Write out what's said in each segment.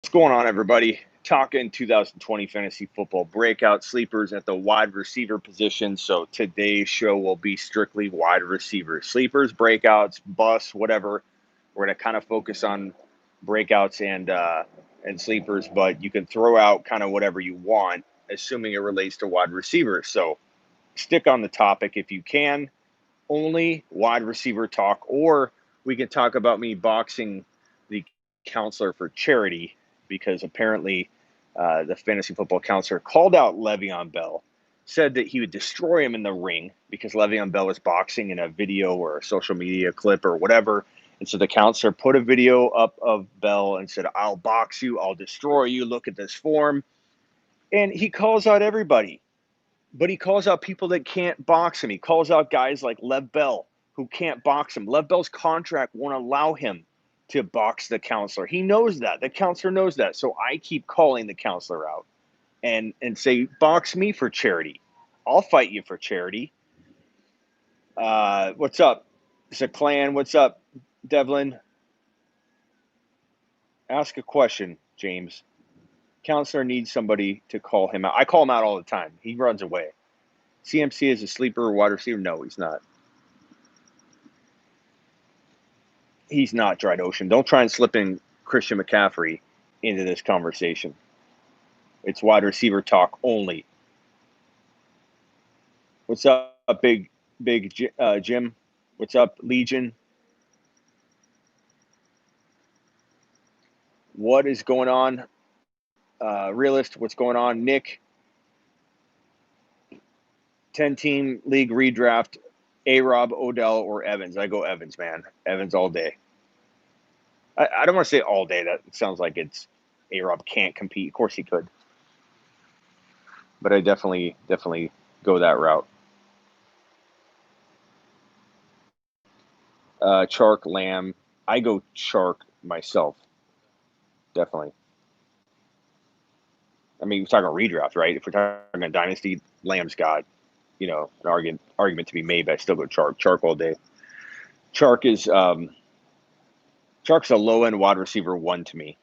What's going on, everybody? Talking 2020 fantasy football breakout sleepers at the wide receiver position. So today's show will be strictly wide receiver sleepers, breakouts, busts, whatever. We're going to kind of focus on breakouts and sleepers, but you can throw out kind of whatever you want, assuming it relates to wide receivers. So stick on the topic if you can. Only wide receiver talk, or we can talk about me boxing the counselor for charity because apparently the fantasy football counselor called out Le'Veon Bell, said that he would destroy him in the ring because Le'Veon Bell was boxing in a video or a social media clip or whatever. And so the counselor put a video up of Bell and said, "I'll box you, I'll destroy you, look at this form." And he calls out everybody, but he calls out people that can't box him. He calls out guys like Lev Bell who can't box him. Lev Bell's contract won't allow him to box the counselor. He knows that. The counselor knows that. So I keep calling the counselor out and say, box me for charity. I'll fight you for charity. What's up? It's a clan. What's up, Devlin? Ask a question, James. Counselor needs somebody to call him out. I call him out all the time. He runs away. CMC is a sleeper or wide receiver? No, he's not. He's not Dried Ocean. Don't try and slip in Christian McCaffrey into this conversation. It's wide receiver talk only. What's up, big Jim? What's up, Legion? What is going on? Realist, what's going on? Nick, 10-team league redraft, A-Rob, Odell, or Evans? I go Evans, man. Evans all day. I don't want to say all day. That sounds like it's A-Rob can't compete. Of course he could. But I definitely go that route. Chark, Lamb. I go Chark myself. Definitely. I mean, we're talking redraft, right? If we're talking dynasty, Lamb's got, an argument to be made, but I still go Chark. Chark all day. Chark is Chark's a low end wide receiver 1 to me.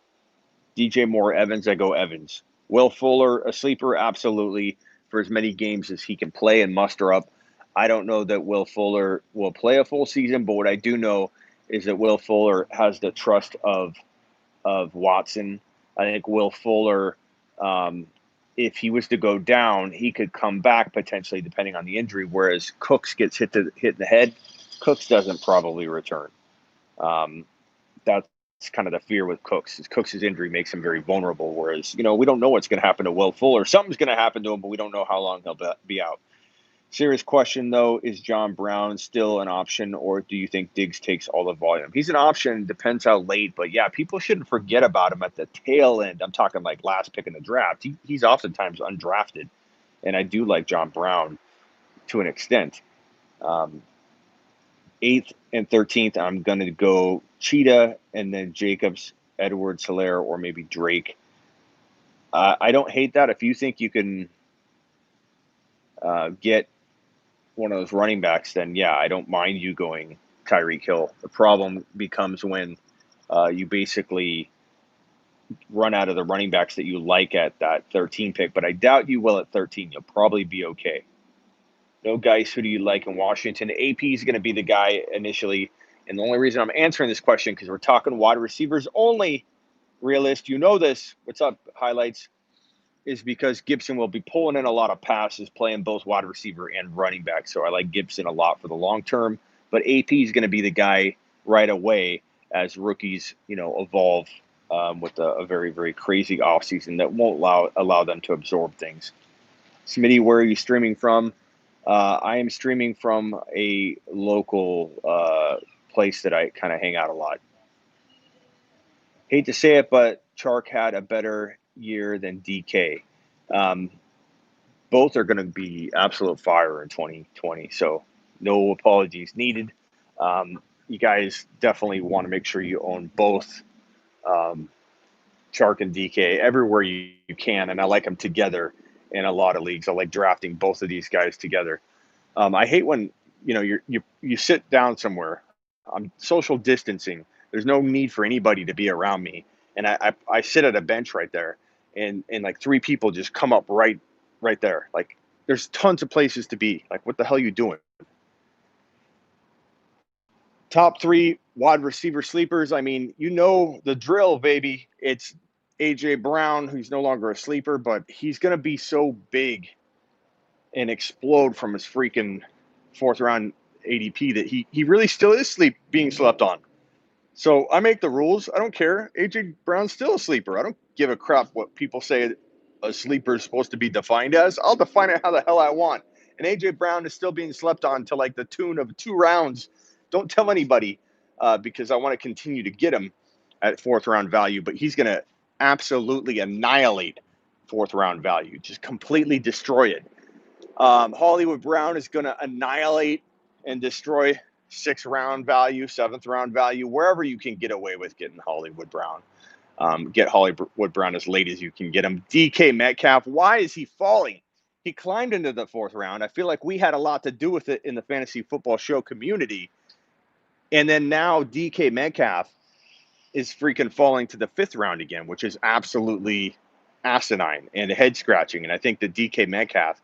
DJ Moore, Evans, I go Evans. Will Fuller, a sleeper, absolutely, for as many games as he can play and muster up. I don't know that Will Fuller will play a full season, but what I do know is that Will Fuller has the trust of Watson. I think Will Fuller, if he was to go down, he could come back potentially depending on the injury, whereas Cooks gets hit in the head. Cooks doesn't probably return. That's kind of the fear with Cooks. Cooks' injury makes him very vulnerable, whereas, we don't know what's going to happen to Will Fuller. Something's going to happen to him, but we don't know how long he'll be out. Serious question, though, is John Brown still an option, or do you think Diggs takes all the volume? He's an option, depends how late, but yeah, people shouldn't forget about him at the tail end. I'm talking like last pick in the draft. He's oftentimes undrafted, and I do like John Brown to an extent. 8th and 13th, I'm going to go Cheetah and then Jacobs, Edwards, Hilaire, or maybe Drake. I don't hate that. If you think you can get one of those running backs, then yeah, I don't mind you going Tyreek Hill. The problem becomes when you basically run out of the running backs that you like at that 13 pick, but I doubt you will at 13. You'll probably be okay. No, guys, who do you like in Washington? AP is going to be the guy initially, and the only reason I'm answering this question because we're talking wide receivers only, realist, you know this. What's up, highlights? Is because Gibson will be pulling in a lot of passes, playing both wide receiver and running back. So I like Gibson a lot for the long term. But AP is going to be the guy right away as rookies, evolve with a very, very crazy offseason that won't allow them to absorb things. Smitty, where are you streaming from? I am streaming from a local place that I kind of hang out a lot. Hate to say it, but Chark had a better year than DK. Both are going to be absolute fire in 2020, so no apologies needed. You guys definitely want to make sure you own both Chark and DK everywhere you can, and I like them together in a lot of leagues. I like drafting both of these guys together. I hate when you sit down somewhere. I'm social distancing. There's no need for anybody to be around me. and I sit at a bench right there, and like 3 people just come up right there. Like there's tons of places to be. Like what the hell are you doing? Top 3 wide receiver sleepers. I mean, you know the drill, baby. It's AJ Brown, who's no longer a sleeper, but he's gonna be so big and explode from his freaking 4th round ADP that he really still is being slept on. So I make the rules. I don't care. AJ Brown's still a sleeper. I don't give a crap what people say a sleeper is supposed to be defined as. I'll define it how the hell I want. And AJ Brown is still being slept on to like the tune of 2 rounds. Don't tell anybody because I want to continue to get him at 4th round value. But he's going to absolutely annihilate 4th round value, just completely destroy it. Hollywood Brown is going to annihilate and destroy 6th round value, 7th round value, wherever you can get away with getting Hollywood Brown. Get Hollywood Brown as late as you can get him. DK Metcalf, why is he falling? He climbed into the 4th round. I feel like we had a lot to do with it in the fantasy football show community. And then now DK Metcalf is freaking falling to the 5th round again, which is absolutely asinine and head scratching. And I think that DK Metcalf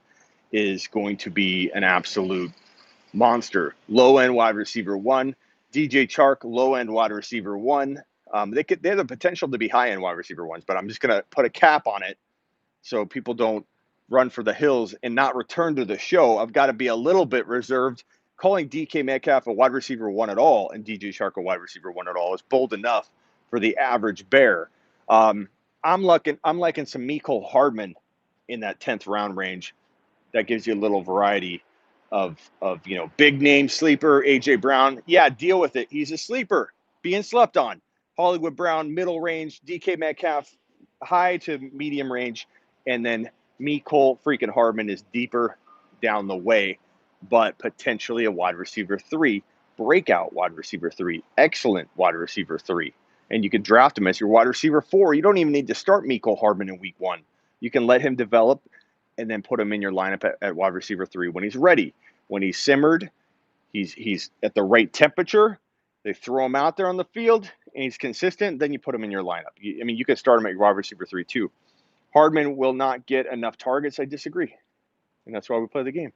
is going to be an absolute monster. Low end wide receiver 1. DJ Chark, low end wide receiver 1. They have the potential to be high end wide receiver 1s, but I'm just going to put a cap on it so people don't run for the hills and not return to the show. I've got to be a little bit reserved. Calling DK Metcalf a wide receiver 1 at all and DJ Chark a wide receiver 1 at all is bold enough for the average bear. I'm liking some Mecole Hardman in that 10th round range. That gives you a little variety of big name sleeper. AJ Brown, yeah, deal with it. He's a sleeper being slept on. Hollywood Brown, middle range. DK Metcalf, high to medium range, and then Mecole freaking Hardman is deeper down the way, but potentially a wide receiver 3, breakout wide receiver 3, excellent wide receiver 3, and you can draft him as your wide receiver 4. You don't even need to start Mecole Hardman in week 1. You can let him develop and then put him in your lineup at wide receiver 3 when he's ready. When he's simmered, he's at the right temperature. They throw him out there on the field, and he's consistent. Then you put him in your lineup. You can start him at your wide receiver 3 too. Hardman will not get enough targets. I disagree, and that's why we play the game.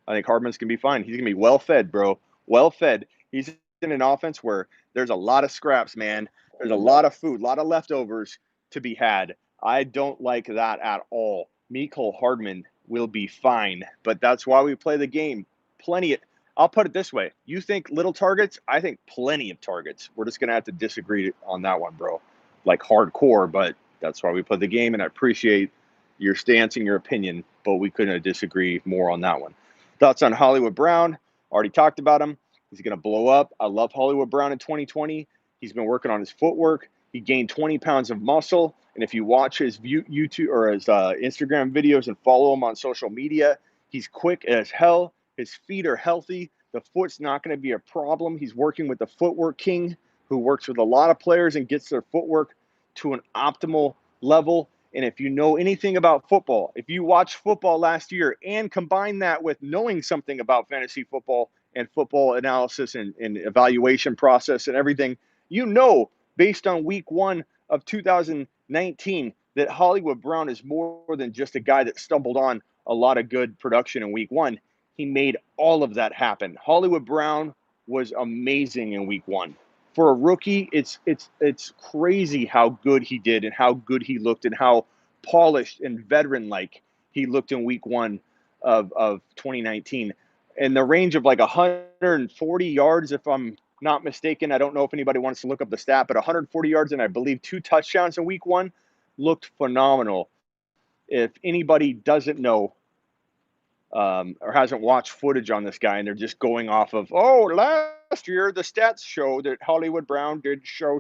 I think Hardman's going to be fine. He's going to be well fed, bro. Well fed. He's in an offense where there's a lot of scraps, man. There's a lot of food, a lot of leftovers to be had. I don't like that at all. Mecole Hardman will be fine, but that's why we play the game. I'll put it this way. You think little targets? I think plenty of targets. We're just going to have to disagree on that one, bro. Like hardcore, but that's why we play the game, and I appreciate your stance and your opinion, but we couldn't disagree more on that one. Thoughts on Hollywood Brown? Already talked about him. He's going to blow up. I love Hollywood Brown in 2020. He's been working on his footwork. He gained 20 pounds of muscle. And if you watch his YouTube or his Instagram videos and follow him on social media, he's quick as hell. His feet are healthy. The foot's not going to be a problem. He's working with the footwork king who works with a lot of players and gets their footwork to an optimal level. And if you know anything about football, if you watched football last year and combine that with knowing something about fantasy football and football analysis and evaluation process and everything, you know, based on week 1 of 2019, that Hollywood Brown is more than just a guy that stumbled on a lot of good production in week 1. He made all of that happen. Hollywood Brown was amazing in week 1. For a rookie, it's crazy how good he did and how good he looked and how polished and veteran-like he looked in week 1 of 2019. In the range of like 140 yards, if I'm not mistaken. I don't know if anybody wants to look up the stat, but 140 yards and I believe 2 touchdowns in week 1 looked phenomenal. If anybody doesn't know or hasn't watched footage on this guy and they're just going off of, oh, last year the stats show that Hollywood Brown did show,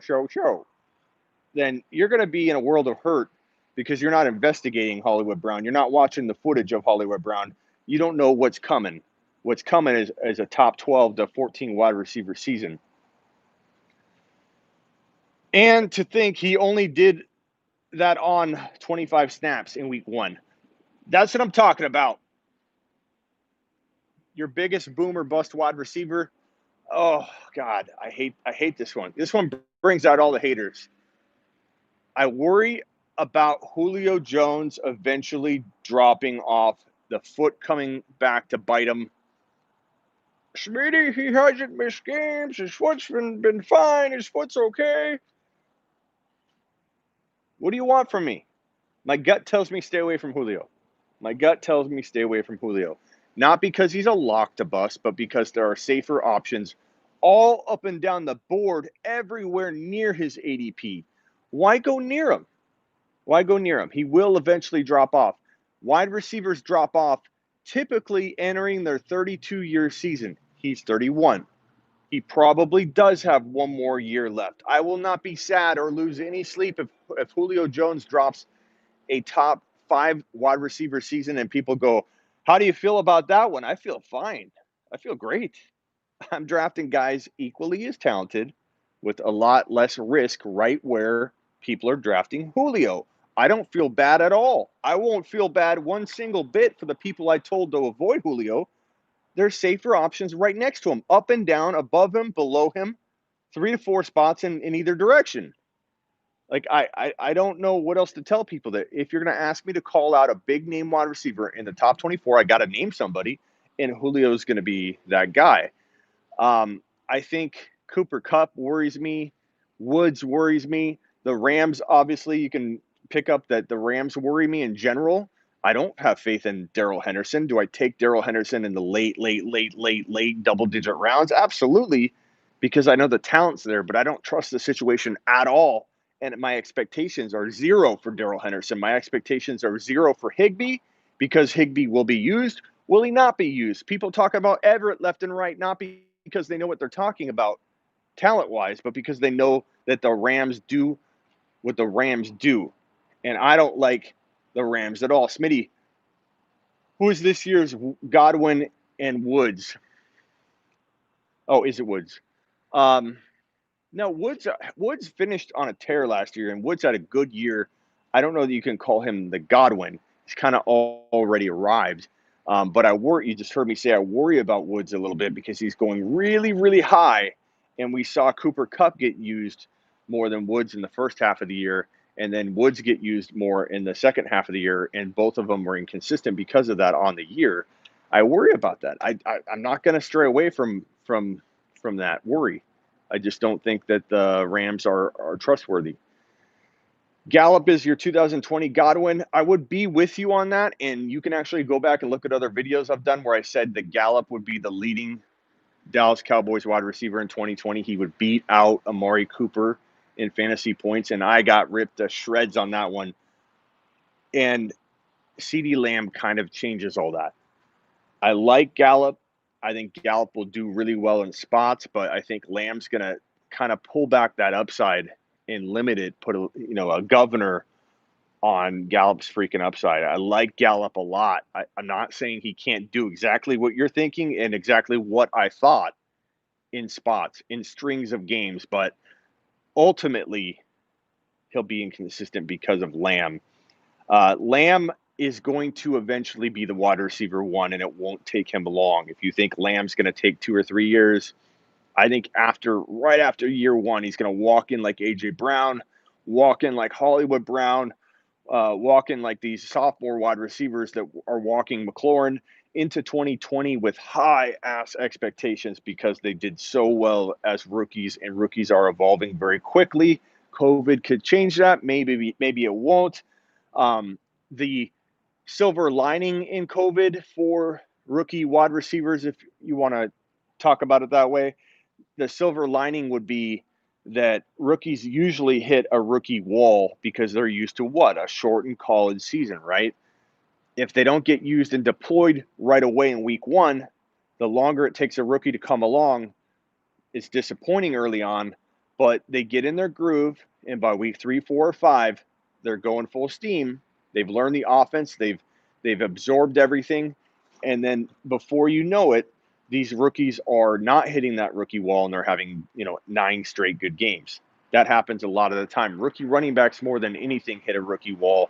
then you're going to be in a world of hurt because you're not investigating Hollywood Brown. You're not watching the footage of Hollywood Brown. You don't know what's coming. What's coming is a top 12 to 14 wide receiver season. And to think he only did that on 25 snaps in week 1. That's what I'm talking about. Your biggest boom or bust wide receiver. Oh God, I hate this one. This one brings out all the haters. I worry about Julio Jones eventually dropping off, the foot coming back to bite him. Smitty, he hasn't missed games. His foot's been fine. His foot's okay. What do you want from me? My gut tells me stay away from Julio. My gut tells me stay away from Julio. Not because he's a lock to bust, but because there are safer options all up and down the board, everywhere near his ADP. Why go near him? Why go near him? He will eventually drop off. Wide receivers drop off typically entering their 32-year season. He's 31. He probably does have one more year left. I will not be sad or lose any sleep if Julio Jones drops a top 5 wide receiver season and people go, how do you feel about that one? I feel fine. I feel great. I'm drafting guys equally as talented with a lot less risk right where people are drafting Julio. I don't feel bad at all. I won't feel bad one single bit for the people I told to avoid Julio. There's safer options right next to him, up and down, above him, below him, 3 to 4 spots in either direction. Like, I don't know what else to tell people. That if you're going to ask me to call out a big name wide receiver in the top 24, I got to name somebody, and Julio's going to be that guy. I think Cooper Kupp worries me. Woods worries me. The Rams, obviously, you can pick up that the Rams worry me in general. I don't have faith in Darrell Henderson. Do I take Darrell Henderson in the late double-digit rounds? Absolutely, because I know the talent's there, but I don't trust the situation at all. And my expectations are 0 for Darrell Henderson. My expectations are 0 for Higbee because Higbee will be used. Will he not be used? People talk about Everett left and right, not because they know what they're talking about talent-wise, but because they know that the Rams do what the Rams do. And I don't like the Rams at all. Smitty, who is this year's Godwin and Woods? Oh, is it Woods? Um, no, Woods finished on a tear last year, and Woods had a good year. I don't know that you can call him the Godwin. He's kind of already arrived. But I worry. You just heard me say I worry about Woods a little bit because he's going really, really high, and we saw Cooper Kupp get used more than Woods in the first half of the year, and then Woods get used more in the second half of the year, and both of them were inconsistent because of that on the year. I worry about that. I'm not going to stray away from that worry. I just don't think that the Rams are trustworthy. Gallup is your 2020 Godwin. I would be with you on that, and you can actually go back and look at other videos I've done where I said that Gallup would be the leading Dallas Cowboys wide receiver in 2020. He would beat out Amari Cooper in fantasy points, and I got ripped to shreds on that one. And CeeDee Lamb kind of changes all that. I like Gallup. I think Gallup will do really well in spots, but I think Lamb's going to kind of pull back that upside and limit it, put a governor on Gallup's freaking upside. I like Gallup a lot. I'm not saying he can't do exactly what you're thinking and exactly what I thought in spots, in strings of games, but ultimately he'll be inconsistent because of Lamb. Lamb is going to eventually be the wide receiver 1, and it won't take him long. If you think Lamb's going to take 2 or 3 years, I think right after year 1, he's going to walk in like A.J. Brown, walk in like Hollywood Brown, walk in like these sophomore wide receivers that are walking McLaurin into 2020 with high-ass expectations because they did so well as rookies, and rookies are evolving very quickly. COVID could change that. Maybe it won't. The silver lining in COVID for rookie wide receivers, if you want to talk about it that way, the silver lining would be that rookies usually hit a rookie wall because they're used to what? A shortened college season, right? If they don't get used and deployed right away in week 1, the longer it takes a rookie to come along, it's disappointing early on, but they get in their groove, and by week 3, 4, or 5, they're going full steam. They've learned the offense. They've absorbed everything. And then before you know it, these rookies are not hitting that rookie wall, and they're having 9 straight good games. That happens a lot of the time. Rookie running backs more than anything hit a rookie wall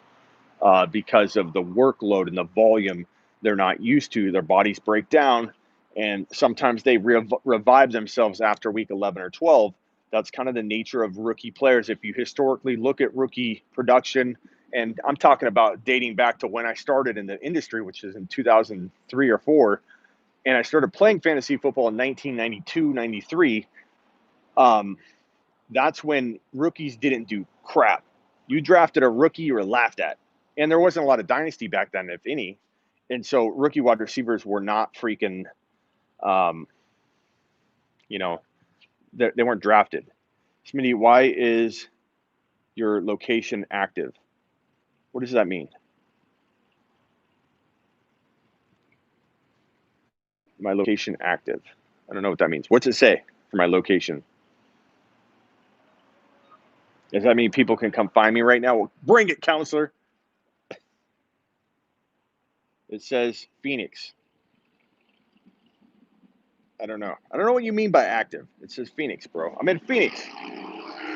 because of the workload and the volume they're not used to. Their bodies break down, and sometimes they revive themselves after week 11 or 12. That's kind of the nature of rookie players. If you historically look at rookie production, and I'm talking about dating back to when I started in the industry, which is in 2003 or 4, and I started playing fantasy football in 1992, 93. That's when rookies didn't do crap. You drafted a rookie, you were laughed at. And there wasn't a lot of dynasty back then, if any. And so rookie wide receivers were not freaking, um, you know, they weren't drafted. Smitty, why is your location active? What does that mean? My location active. I don't know what that means. What's it say for my location? Does that mean people can come find me right now? Well, bring it, counselor. It says Phoenix. I don't know. I don't know what you mean by active. It says Phoenix, bro. I'm in Phoenix.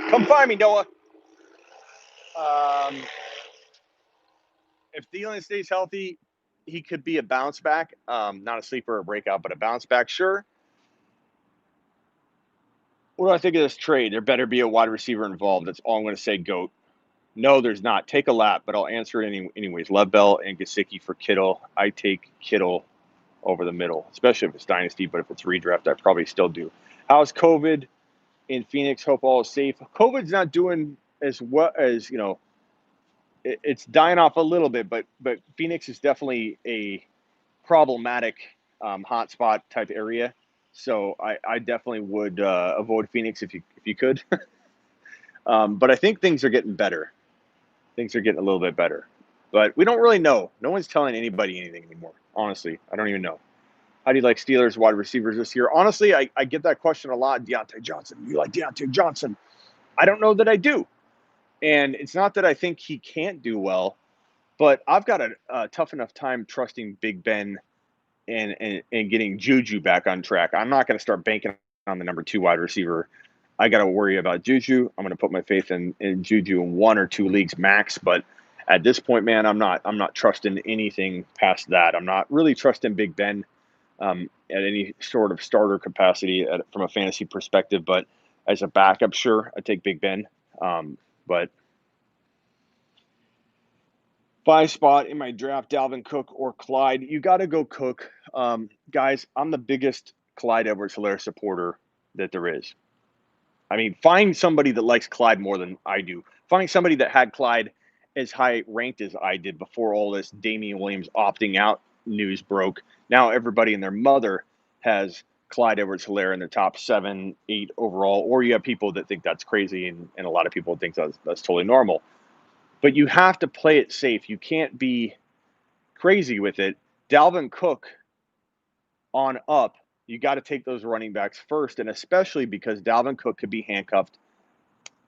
Come find me, Noah. Um, if Thielen stays healthy, he could be a bounce back. Not a sleeper or a breakout, but a bounce back, sure. What do I think of this trade? There better be a wide receiver involved. That's all I'm going to say, GOAT. No, there's not. Take a lap, but I'll answer it anyways. Love Bell and Gesicki for Kittle. I take Kittle over the middle, especially if it's dynasty, but if it's redraft, I probably still do. How's COVID in Phoenix? Hope all is safe. COVID's not doing as well as, it's dying off a little bit, but Phoenix is definitely a problematic hotspot type area. So I definitely would avoid Phoenix if you could. But I think things are getting better. Things are getting a little bit better. But we don't really know. No one's telling anybody anything anymore. Honestly, I don't even know. How do you like Steelers wide receivers this year? Honestly, I get that question a lot. Deontay Johnson. You like Deontay Johnson? I don't know that I do. And it's not that I think he can't do well, but I've got a tough enough time trusting Big Ben and getting Juju back on track. I'm not going to start banking on the number 2 wide receiver. I got to worry about Juju. I'm going to put my faith in Juju in 1 or 2 leagues max. But at this point, man, I'm not trusting anything past that. I'm not really trusting Big Ben at any sort of starter capacity from a fantasy perspective. But as a backup, sure, I take Big Ben. But 5 spot in my draft, Dalvin Cook or Clyde. You got to go Cook. Guys, I'm the biggest Clyde Edwards-Helaire supporter that there is. I mean, find somebody that likes Clyde more than I do. Find somebody that had Clyde as high ranked as I did before all this Damian Williams opting out news broke. Now everybody and their mother has Clyde Edwards-Helaire in their top 7, 8 overall, or you have people that think that's crazy, and a lot of people think that's totally normal. But you have to play it safe. You can't be crazy with it. Dalvin Cook on up, you got to take those running backs first, and especially because Dalvin Cook could be handcuffed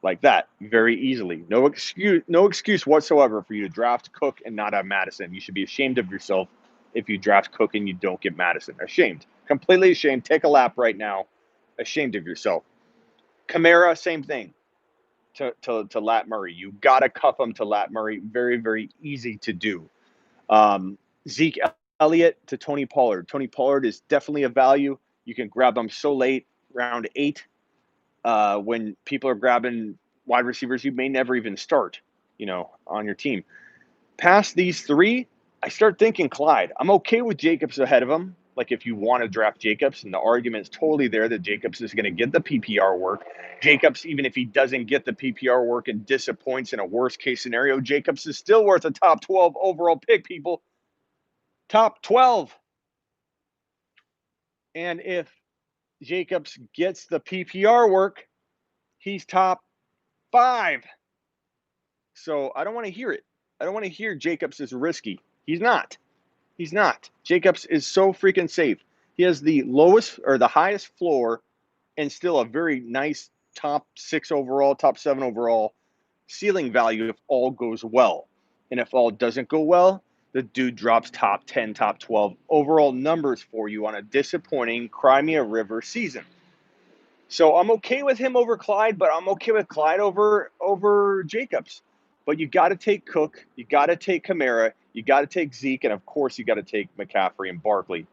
like that very easily. No excuse whatsoever for you to draft Cook and not have Madison. You should be ashamed of yourself if you draft Cook and you don't get Madison. Ashamed. Completely ashamed. Take a lap right now. Ashamed of yourself. Kamara, same thing. To Lat Murray. You got to cuff him to Lat Murray. Very, very easy to do. Zeke Elliott to Tony Pollard. Tony Pollard is definitely a value. You can grab him so late, round 8, when people are grabbing wide receivers you may never even start, on your team. Past these 3, I start thinking Clyde. I'm okay with Jacobs ahead of him. Like if you want to draft Jacobs, and the argument's totally there that Jacobs is going to get the PPR work. Jacobs, even if he doesn't get the PPR work and disappoints in a worst case scenario, Jacobs is still worth a top 12 overall pick, people. Top 12. And if Jacobs gets the PPR work, he's top 5. So I don't want to hear it. I don't want to hear Jacobs is risky. He's not. He's not. Jacobs is so freaking safe. He has the lowest or the highest floor and still a very nice top 6 overall, top 7 overall ceiling value if all goes well. And if all doesn't go well, the dude drops top 10, top 12 overall numbers for you on a disappointing Crimea River season. So I'm okay with him over Clyde, but I'm okay with Clyde over Jacobs. But you got to take Cook, you got to take Kamara, you got to take Zeke, and of course you got to take McCaffrey and Barkley.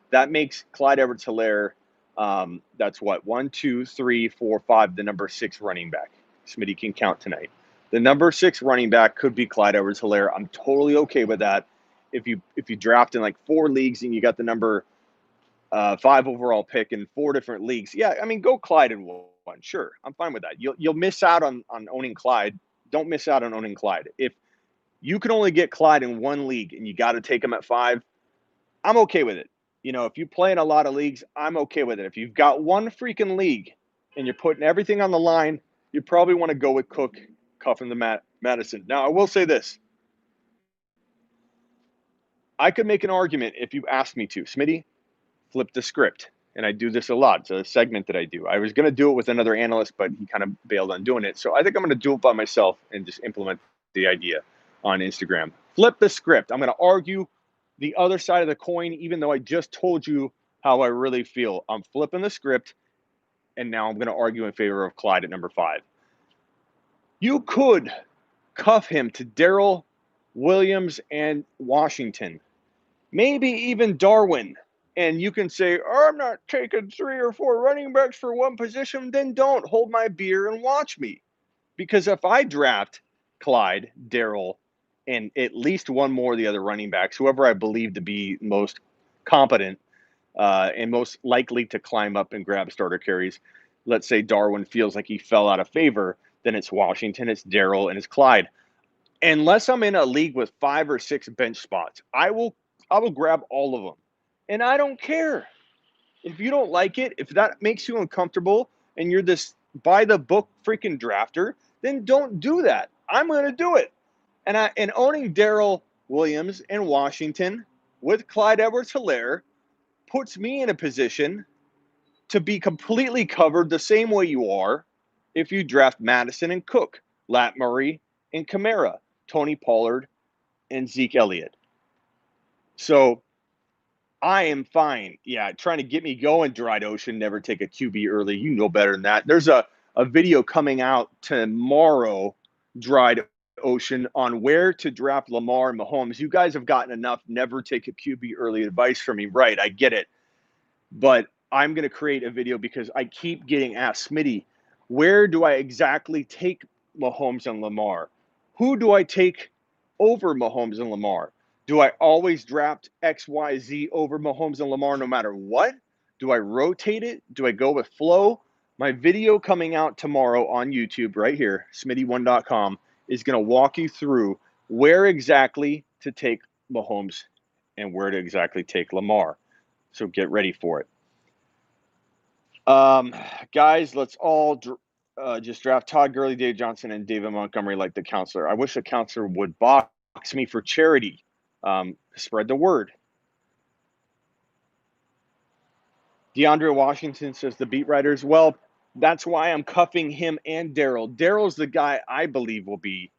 That makes Clyde Edwards-Helaire That's what, 1, 2, 3, 4, 5, the number 6 running back. Smitty can count tonight. The number 6 running back could be Clyde Edwards-Helaire. I'm totally okay with that. If you draft in like 4 leagues and you got the number 5 overall pick in 4 different leagues, yeah, I mean, go Clyde in one. Sure, I'm fine with that. You'll miss out on owning Clyde. Don't miss out on owning Clyde. If you can only get Clyde in 1 league and you got to take him at 5, I'm okay with it. If you play in a lot of leagues, I'm okay with it. If you've got 1 freaking league and you're putting everything on the line, you probably want to go with Cook, Cuff, and the Madison. Now, I will say this. I could make an argument if you asked me to. Smitty, flip the script. And I do this a lot. It's a segment that I do. I was going to do it with another analyst, but he kind of bailed on doing it. So I think I'm going to do it by myself and just implement the idea on Instagram. Flip the script. I'm going to argue the other side of the coin, even though I just told you how I really feel. I'm flipping the script, and now I'm going to argue in favor of Clyde at number 5. You could cuff him to Darrell, Williams, and Washington. Maybe even Darwin. And you can say, oh, I'm not taking 3 or 4 running backs for 1 position. Then don't. Hold my beer and watch me. Because if I draft Clyde, Darrell, and at least 1 more of the other running backs, whoever I believe to be most competent and most likely to climb up and grab starter carries, let's say Darwin feels like he fell out of favor, then it's Washington, it's Darrell, and it's Clyde. Unless I'm in a league with 5 or 6 bench spots, I will grab all of them. And I don't care. If you don't like it, if that makes you uncomfortable and you're this by the book freaking drafter, then don't do that. I'm going to do it. And owning Darrell Williams and Washington with Clyde Edwards-Helaire puts me in a position to be completely covered the same way you are if you draft Madison and Cook, Lat Murray and Kamara, Tony Pollard and Zeke Elliott. So I am fine. Yeah, trying to get me going, Dried Ocean, never take a QB early. You know better than that. There's a video coming out tomorrow, Dried Ocean, on where to draft Lamar and Mahomes. You guys have gotten enough never take a QB early advice from me. Right, I get it. But I'm going to create a video because I keep getting asked, Smitty, where do I exactly take Mahomes and Lamar? Who do I take over Mahomes and Lamar? Do I always draft XYZ over Mahomes and Lamar no matter what? Do I rotate it? Do I go with flow? My video coming out tomorrow on YouTube right here, smitty1.com, is going to walk you through where exactly to take Mahomes and where to exactly take Lamar. So get ready for it. Guys, let's all just draft Todd Gurley, Dave Johnson, and David Montgomery like the counselor. I wish the counselor would box me for charity. Spread the word. DeAndre Washington says the beat writers. Well, that's why I'm cuffing him and Darrell. Darrell's the guy I believe will be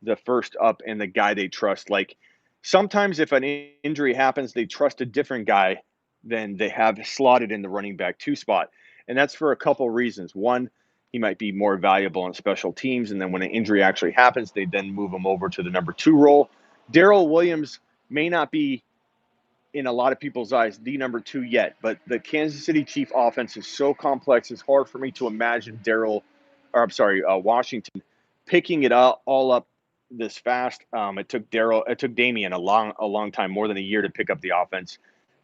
the first up and the guy they trust. Like sometimes if an injury happens, they trust a different guy than they have slotted in the running back 2 spot. And that's for a couple reasons. One, he might be more valuable on special teams. And then when an injury actually happens, they then move him over to the number 2 role. Darrell Williams may not be, in a lot of people's eyes, the number 2 yet, but the Kansas City Chief offense is so complex. It's hard for me to imagine Washington picking it all up this fast. It took Damian a long time, more than a year, to pick up the offense.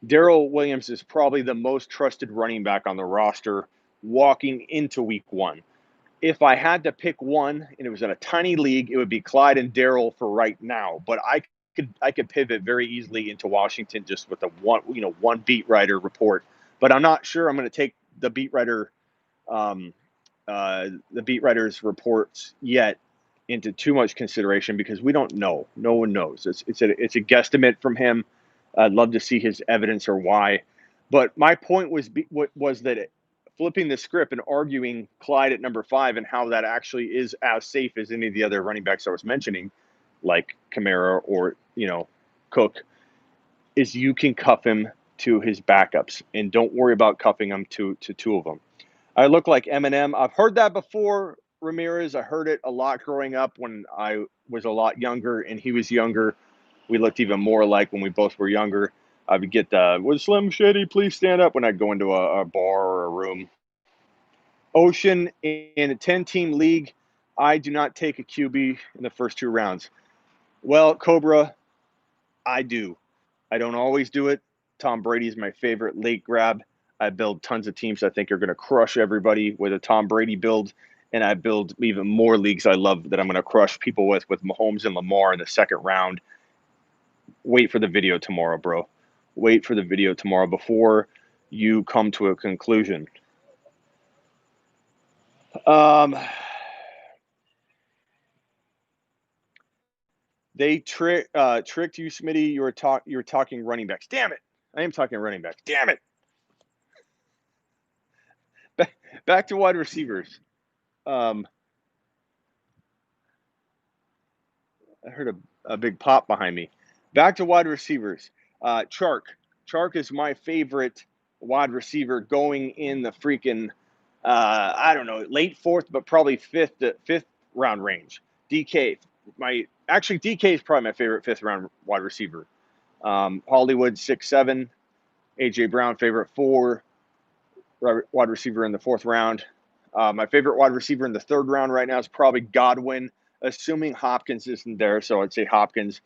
Darrell Williams is probably the most trusted running back on the roster walking into week 1. If I had to pick one and it was in a tiny league, it would be Clyde and Darrell for right now. But I could pivot very easily into Washington just with one beat writer report. But I'm not sure I'm going to take the beat writer's reports yet into too much consideration because we don't know. No one knows. It's a guesstimate from him. I'd love to see his evidence or why. But my point was that flipping the script and arguing Clyde at number 5 and how that actually is as safe as any of the other running backs I was mentioning, like Kamara or, Cook, is you can cuff him to his backups and don't worry about cuffing him to 2 of them. I look like Eminem. I've heard that before, Ramirez. I heard it a lot growing up when I was a lot younger and he was younger. We looked even more alike when we both were younger. I would get the, would Slim Shady please stand up when I go into a bar or a room. Ocean, in a 10-team league, I do not take a QB in the first 2 rounds. Well, Cobra, I do. I don't always do it. Tom Brady's my favorite late grab. I build tons of teams I think are going to crush everybody with a Tom Brady build, and I build even more leagues I love that I'm going to crush people with Mahomes and Lamar in the second round. Wait for the video tomorrow, bro. Wait for the video tomorrow before you come to a conclusion. They tricked you, Smitty. You were talking running backs. Damn it! I am talking running backs. Damn it! Back to wide receivers. I heard a big pop behind me. Back to wide receivers. Chark. Chark is my favorite wide receiver going in the freaking, I don't know, late fourth, but probably fifth round range. DK. DK is probably my favorite fifth round wide receiver. Hollywood 6'7". AJ Brown favorite 4. Wide receiver in the fourth round. My favorite wide receiver in the third round right now is probably Godwin, assuming Hopkins isn't there. So I'd say Hopkins,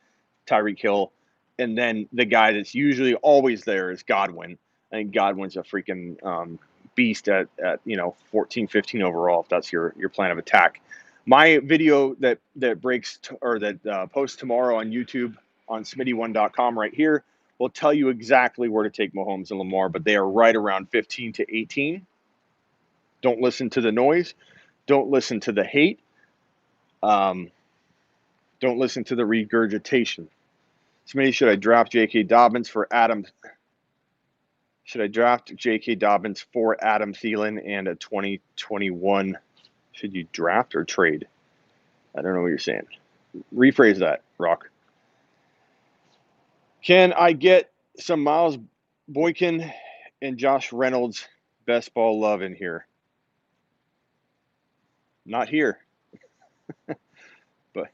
Tyreek Hill, and then the guy that's usually always there is Godwin. I think Godwin's a freaking beast at 14, 15 overall, if that's your plan of attack. My video that posts tomorrow on YouTube on smitty1.com right here will tell you exactly where to take Mahomes and Lamar, but they are right around 15 to 18. Don't listen to the noise. Don't listen to the hate. Don't listen to the regurgitation. Smitty, should I draft J.K. Dobbins for Adam? Should I draft J.K. Dobbins for Adam Thielen and a 2021? Should you draft or trade? I don't know what you're saying. Rephrase that, Rock. Can I get some Miles Boykin and Josh Reynolds best ball love in here? Not here. But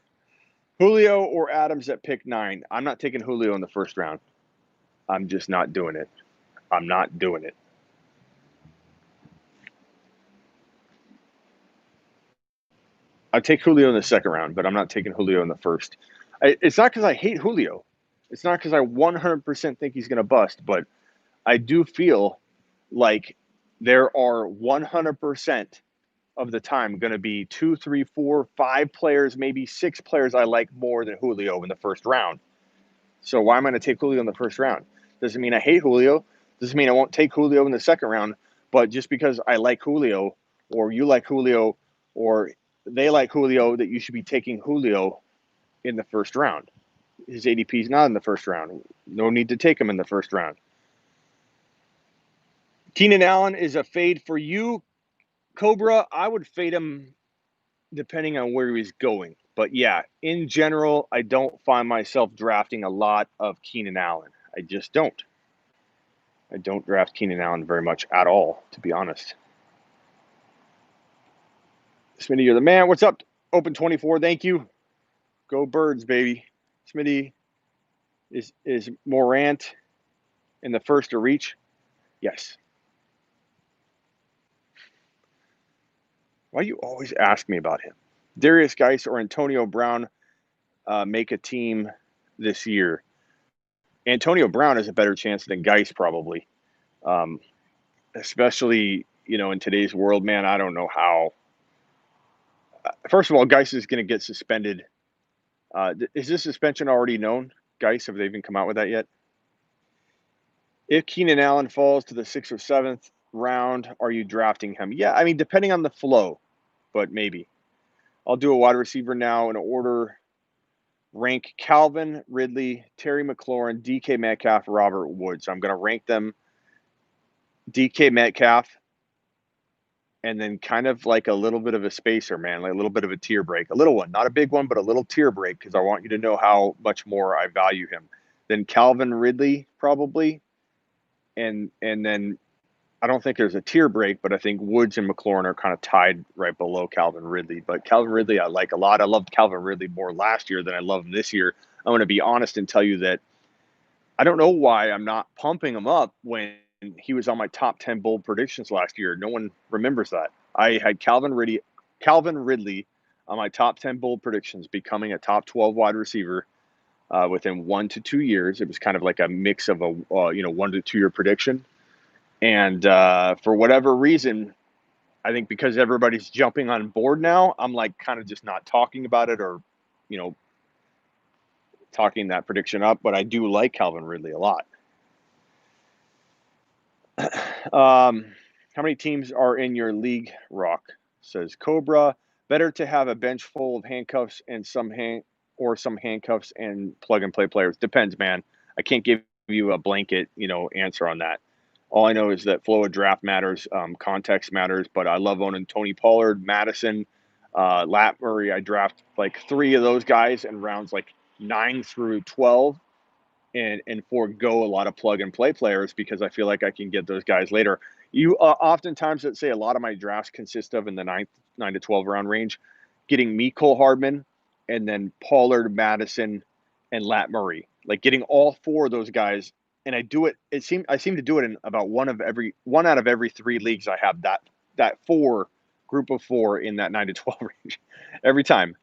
Julio or Adams at pick 9. I'm not taking Julio in the first round. I'm just not doing it. I'm not doing it. I take Julio in the second round, but I'm not taking Julio in the first. It's not because I hate Julio. It's not because I 100% think he's going to bust, but I do feel like there are 100% of the time going to be 2, 3, 4, 5 players, maybe 6 players I like more than Julio in the first round. So why am I going to take Julio in the first round? Doesn't mean I hate Julio. Doesn't mean I won't take Julio in the second round. But just because I like Julio, or you like Julio, or they like Julio, that you should be taking Julio in the first round. His ADP is not in the first round. No need to take him in the first round. Keenan Allen is a fade for you, Cobra. I would fade him depending on where he's going. But yeah, in general, I don't find myself drafting a lot of Keenan Allen. I just don't. I don't draft Keenan Allen very much at all, to be honest. Smitty, you're the man. What's up? Open 24. Thank you. Go Birds, baby. Smitty, is Morant in the first to reach? Yes. Why do you always ask me about him? Darius Geis or Antonio Brown make a team this year? Antonio Brown has a better chance than Geis probably, especially in today's world, man. I don't know how. First of all, Geis is going to get suspended. Is this suspension already known? Geis, have they even come out with that yet? If Keenan Allen falls to the 6th or 7th round, are you drafting him? Yeah, I mean, depending on the flow, but maybe. I'll do a wide receiver now in order. Rank Calvin, Ridley, Terry McLaurin, DK Metcalf, Robert Woods. I'm going to rank them DK Metcalf, and then kind of like a little bit of a spacer, man, like a little bit of a tier break. A little one, not a big one, but a little tier break because I want you to know how much more I value him. Then Calvin Ridley, probably. And then I don't think there's a tier break, but I think Woods and McLaurin are kind of tied right below Calvin Ridley. But Calvin Ridley I like a lot. I loved Calvin Ridley more last year than I love him this year. I'm going to be honest and tell you that I don't know why I'm not pumping him up when he was on my top 10 bold predictions last year. No one remembers that. I had Calvin Ridley on my top 10 bold predictions, becoming a top 12 wide receiver within 1 to 2 years. It was kind of like a mix of a 1 to 2 year prediction. And for whatever reason, I think because everybody's jumping on board now, I'm like kind of just not talking about it or, you know, talking that prediction up. But I do like Calvin Ridley a lot. How many teams are in your league, Rock? Says Cobra. Better to have a bench full of handcuffs and some handcuffs and plug and play players. Depends, man. I can't give you a blanket, answer on that. All I know is that flow of draft matters, context matters. But I love owning Tony Pollard, Madison, Lat Murray. I draft like 3 of those guys in rounds like 9 through 12 and forego a lot of plug and play players because I feel like I can get those guys later. You oftentimes, let's say a lot of my drafts consist of in the 9 to 12 round range, getting me Cole Hardman and then Pollard, Madison, and Lat Murray, like getting all 4 of those guys. And I do it. I seem to do it in about one out of every 3 leagues. I have that group of 4 in that 9 to 12 range every time.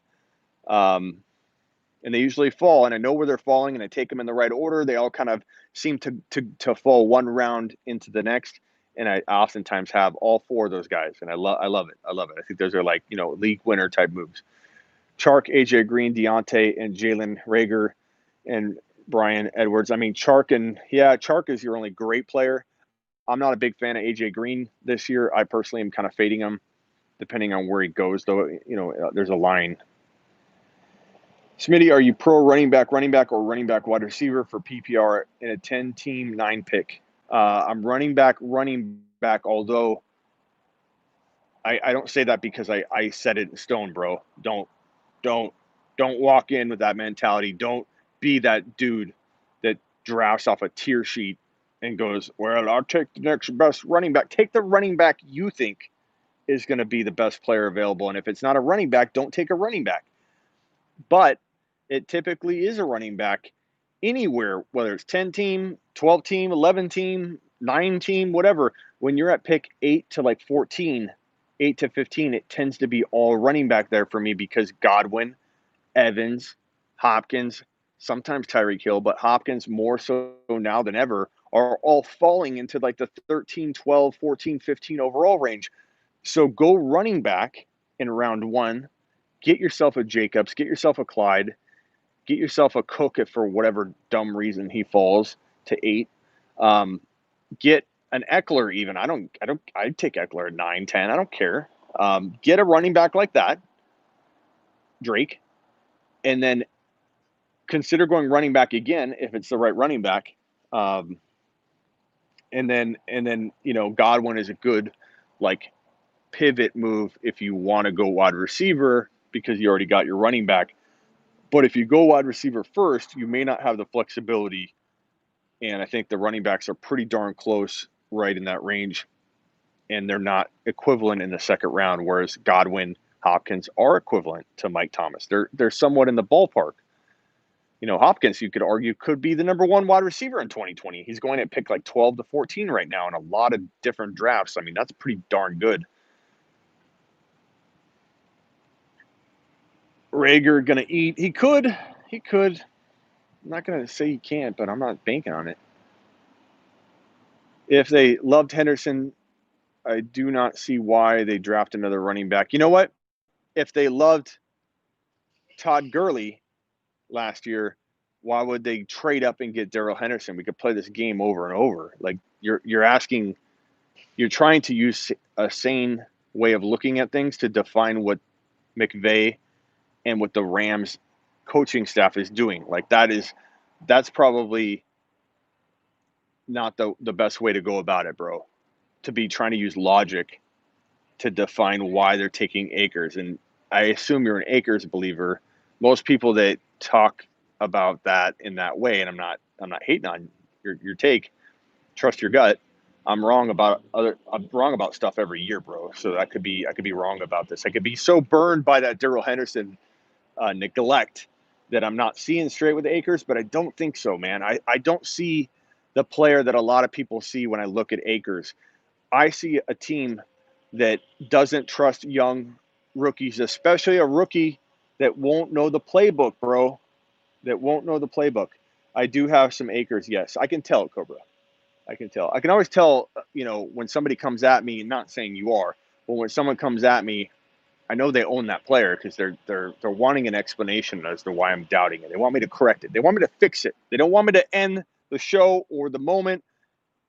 And they usually fall, and I know where they're falling, and I take them in the right order. They all kind of seem to fall one round into the next, and I oftentimes have all 4 of those guys, and I love it. I love it. I think those are like league winner type moves. Chark, AJ Green, Deontay, and Jalen Rager, and Brian Edwards. I mean, Chark is your only great player. I'm not a big fan of AJ Green this year. I personally am kind of fading him, depending on where he goes. Though there's a line. Smitty, are you pro running back, or running back wide receiver for PPR in a 10-team 9 pick? I'm running back, although I don't say that because I set it in stone, bro. Don't walk in with that mentality. Don't be that dude that drafts off a tier sheet and goes, well, I'll take the next best running back. Take the running back you think is going to be the best player available. And if it's not a running back, don't take a running back. But it typically is a running back anywhere, whether it's 10 team, 12 team, 11 team, 9 team, whatever. When you're at pick 8 to like 14, 8 to 15, it tends to be all running back there for me because Godwin, Evans, Hopkins, sometimes Tyreek Hill, but Hopkins more so now than ever are all falling into like the 13, 12, 14, 15 overall range. So go running back in round 1. Get yourself a Jacobs, get yourself a Clyde, get yourself a Cook if for whatever dumb reason he falls to 8. Get an Eckler even. I'd take Eckler at 9, 10. I don't care. Get a running back like that, Drake, and then consider going running back again if it's the right running back. And then Godwin is a good like pivot move if you want to go wide receiver because you already got your running back. But if you go wide receiver first, you may not have the flexibility. And I think the running backs are pretty darn close right in that range. And they're not equivalent in the second round, whereas Godwin, Hopkins are equivalent to Mike Thomas. They're somewhat in the ballpark. Hopkins, you could argue, could be the number 1 wide receiver in 2020. He's going at pick like 12 to 14 right now in a lot of different drafts. I mean, that's pretty darn good. Rager going to eat. He could. I'm not going to say he can't, but I'm not banking on it. If they loved Henderson, I do not see why they draft another running back. You know what? If they loved Todd Gurley last year, why would they trade up and get Darrell Henderson? We could play this game over and over. Like you're trying to use a sane way of looking at things to define what McVay and what the Rams coaching staff is doing. Like that's probably not the best way to go about it, bro. To be trying to use logic to define why they're taking Akers. And I assume you're an Akers believer. Most people that talk about that in that way, and I'm not hating on your take. Trust your gut. I'm wrong about stuff every year, bro. So I could be wrong about this. I could be so burned by that Darrell Henderson neglect that I'm not seeing straight with Akers, but I don't think so, man. I don't see the player that a lot of people see when I look at Akers. I see a team that doesn't trust young rookies, especially a rookie that won't know the playbook, bro. That won't know the playbook. I do have some Akers, yes. I can tell, Cobra. I can tell. I can always tell, when somebody comes at me, not saying you are, but when someone comes at me, I know they own that player because they're wanting an explanation as to why I'm doubting it. They want me to correct it. They want me to fix it. They don't want me to end the show or the moment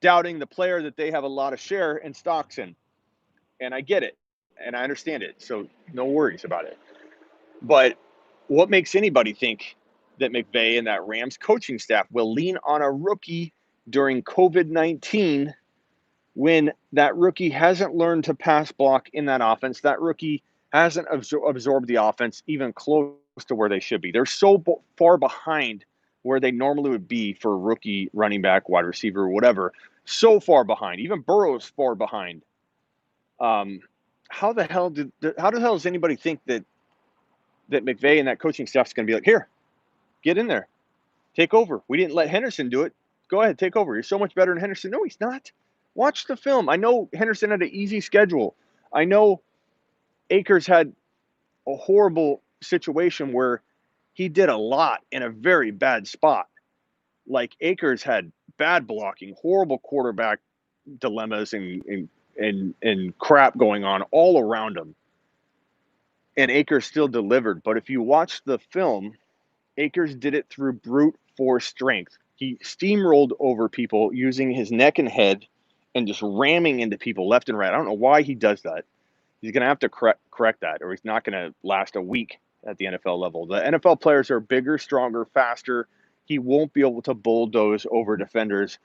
doubting the player that they have a lot of share and stocks in. And I get it and I understand it. So no worries about it. But what makes anybody think that McVay and that Rams coaching staff will lean on a rookie during COVID-19 when that rookie hasn't learned to pass block in that offense? That rookie hasn't absorbed the offense even close to where they should be. They're so far behind where they normally would be for a rookie running back, wide receiver, whatever. So far behind. Even Burrow's far behind. How the hell does anybody think that McVay and that coaching staff is going to be like, here, get in there, take over? We didn't let Henderson do it. Go ahead, take over. You're so much better than Henderson. No, he's not. Watch the film. I know Henderson had an easy schedule. I know Akers had a horrible situation where he did a lot in a very bad spot. Like Akers had bad blocking, horrible quarterback dilemmas and crap going on all around him. And Akers still delivered. But if you watch the film, Akers did it through brute force strength. He steamrolled over people using his neck and head and just ramming into people left and right. I don't know why he does that. He's going to have to correct that, or he's not going to last a week at the NFL level. The NFL players are bigger, stronger, faster. He won't be able to bulldoze over defenders.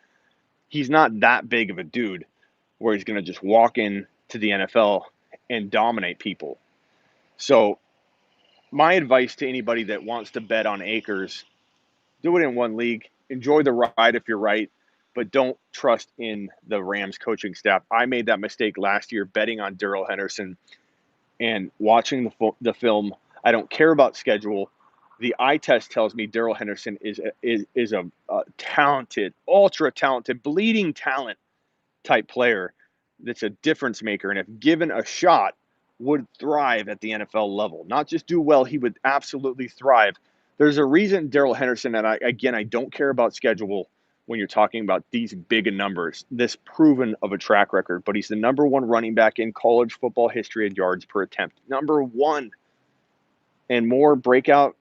He's not that big of a dude where he's going to just walk in to the NFL and dominate people. So my advice to anybody that wants to bet on Akers, do it in one league. Enjoy the ride if you're right, but don't trust in the Rams coaching staff. I made that mistake last year betting on Darrell Henderson and watching the film. I don't care about schedule. The eye test tells me Darrell Henderson is a talented, ultra talented, bleeding talent type player that's a difference maker. And if given a shot, would thrive at the NFL level. Not just do well, he would absolutely thrive. There's a reason Darrell Henderson, and I don't care about schedule when you're talking about these big numbers, this proven of a track record, but he's the number one running back in college football history in yards per attempt. Number one. And more breakout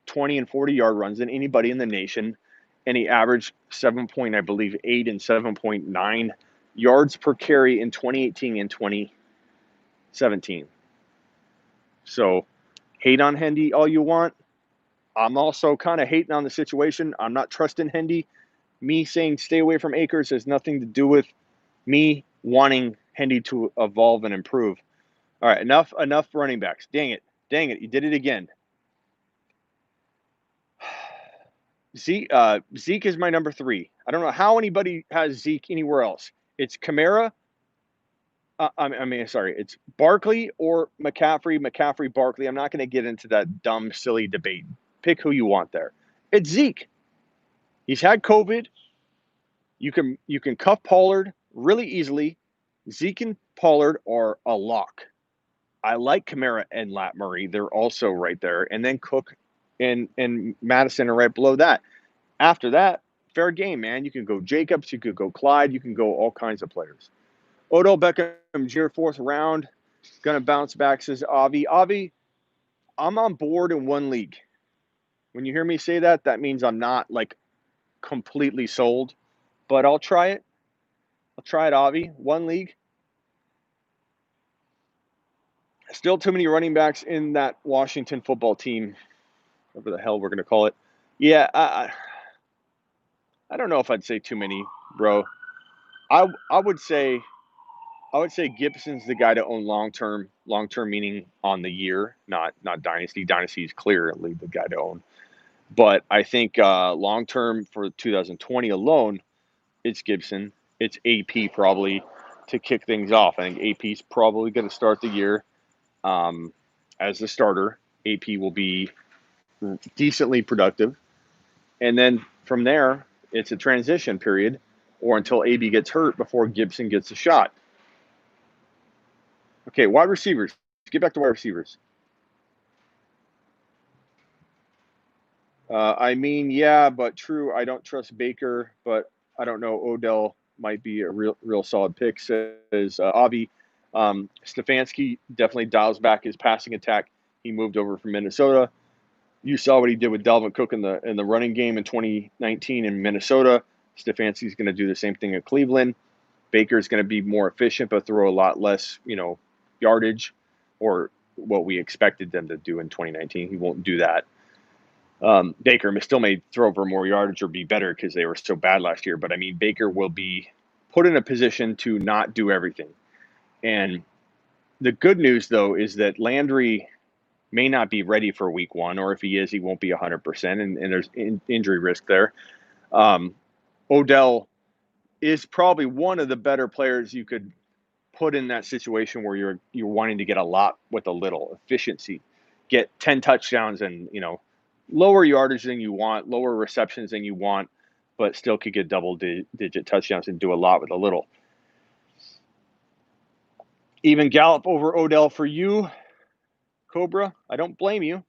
20 and 40-yard runs than anybody in the nation. And he averaged 8 and 7.9 yards per carry in 2018 and 2017. So hate on Hendy all you want. I'm also kind of hating on the situation. I'm not trusting Hendy. Me saying stay away from Akers has nothing to do with me wanting Hendy to evolve and improve. All right, enough running backs. Dang it, you did it again. Zeke is my number 3. I don't know how anybody has Zeke anywhere else. It's Kamara. It's Barkley or McCaffrey. McCaffrey, Barkley. I'm not going to get into that dumb, silly debate. Pick who you want there. It's Zeke. He's had COVID. You can cuff Pollard really easily. Zeke and Pollard are a lock. I like Kamara and Lat Murray. They're also right there. And then Cook and Madison are right below that. After that, fair game, man. You can go Jacobs. You could go Clyde. You can go all kinds of players. Odell Beckham Jr., 4th round. Going to bounce back, says Avi. Avi, I'm on board in one league. When you hear me say that, that means I'm not, completely sold. But I'll try it. Avi. One league. Still too many running backs in that Washington football team. Whatever the hell we're going to call it. Yeah, I don't know if I'd say too many, bro. I would say Gibson's the guy to own long term meaning on the year, not dynasty. Dynasty is clearly the guy to own. But I think long term for 2020 alone, it's Gibson. It's AP probably to kick things off. I think AP's probably going to start the year as the starter. AP will be decently productive. And then from there, it's a transition period or until AB gets hurt before Gibson gets a shot. Okay, wide receivers. Let's get back to wide receivers. I mean, yeah, but true. I don't trust Baker, but I don't know. Odell might be a real solid pick, says Avi. Stefanski definitely dials back his passing attack. He moved over from Minnesota. You saw what he did with Dalvin Cook in the running game in 2019 in Minnesota. Stefanski's going to do the same thing in Cleveland. Baker's going to be more efficient, but throw a lot less, yardage, or what we expected them to do in 2019. He won't do that. Baker still may throw for more yardage or be better because they were so bad last year. But I mean, Baker will be put in a position to not do everything. And the good news, though, is that Landry may not be ready for week one, or if he is, he won't be 100%, and there's injury risk there. Odell is probably one of the better players you could put in that situation where you're wanting to get a lot with a little efficiency, get 10 touchdowns and, lower yardage than you want, lower receptions than you want, but still could get double-digit touchdowns and do a lot with a little. Even Gallup over Odell for you, Cobra. I don't blame you.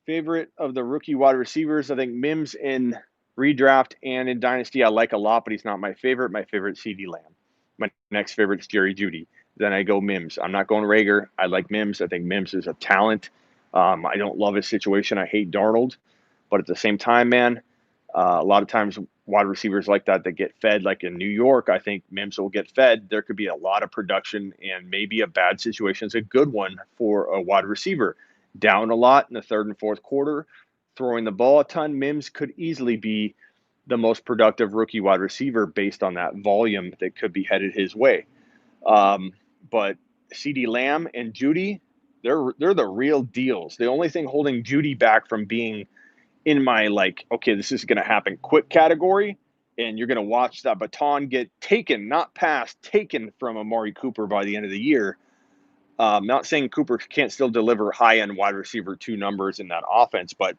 Favorite of the rookie wide receivers, I think Mims in redraft and in Dynasty I like a lot, but he's not my favorite. My favorite, CeeDee Lamb. My next favorite is Jerry Jeudy. Then I go Mims. I'm not going Rager. I like Mims. I think Mims is a talent. I don't love his situation. I hate Darnold. But at the same time, man, a lot of times wide receivers like that get fed, like in New York, I think Mims will get fed. There could be a lot of production, and maybe a bad situation is a good one for a wide receiver. Down a lot in the third and fourth quarter, throwing the ball a ton, Mims could easily be the most productive rookie wide receiver based on that volume that could be headed his way. But CeeDee Lamb and Jeudy, they're the real deals. The only thing holding Jeudy back from being in my okay, this is going to happen quick category, and you're going to watch that baton get taken, not passed, taken from Amari Cooper by the end of the year. Not saying Cooper can't still deliver high-end wide receiver 2 numbers in that offense, but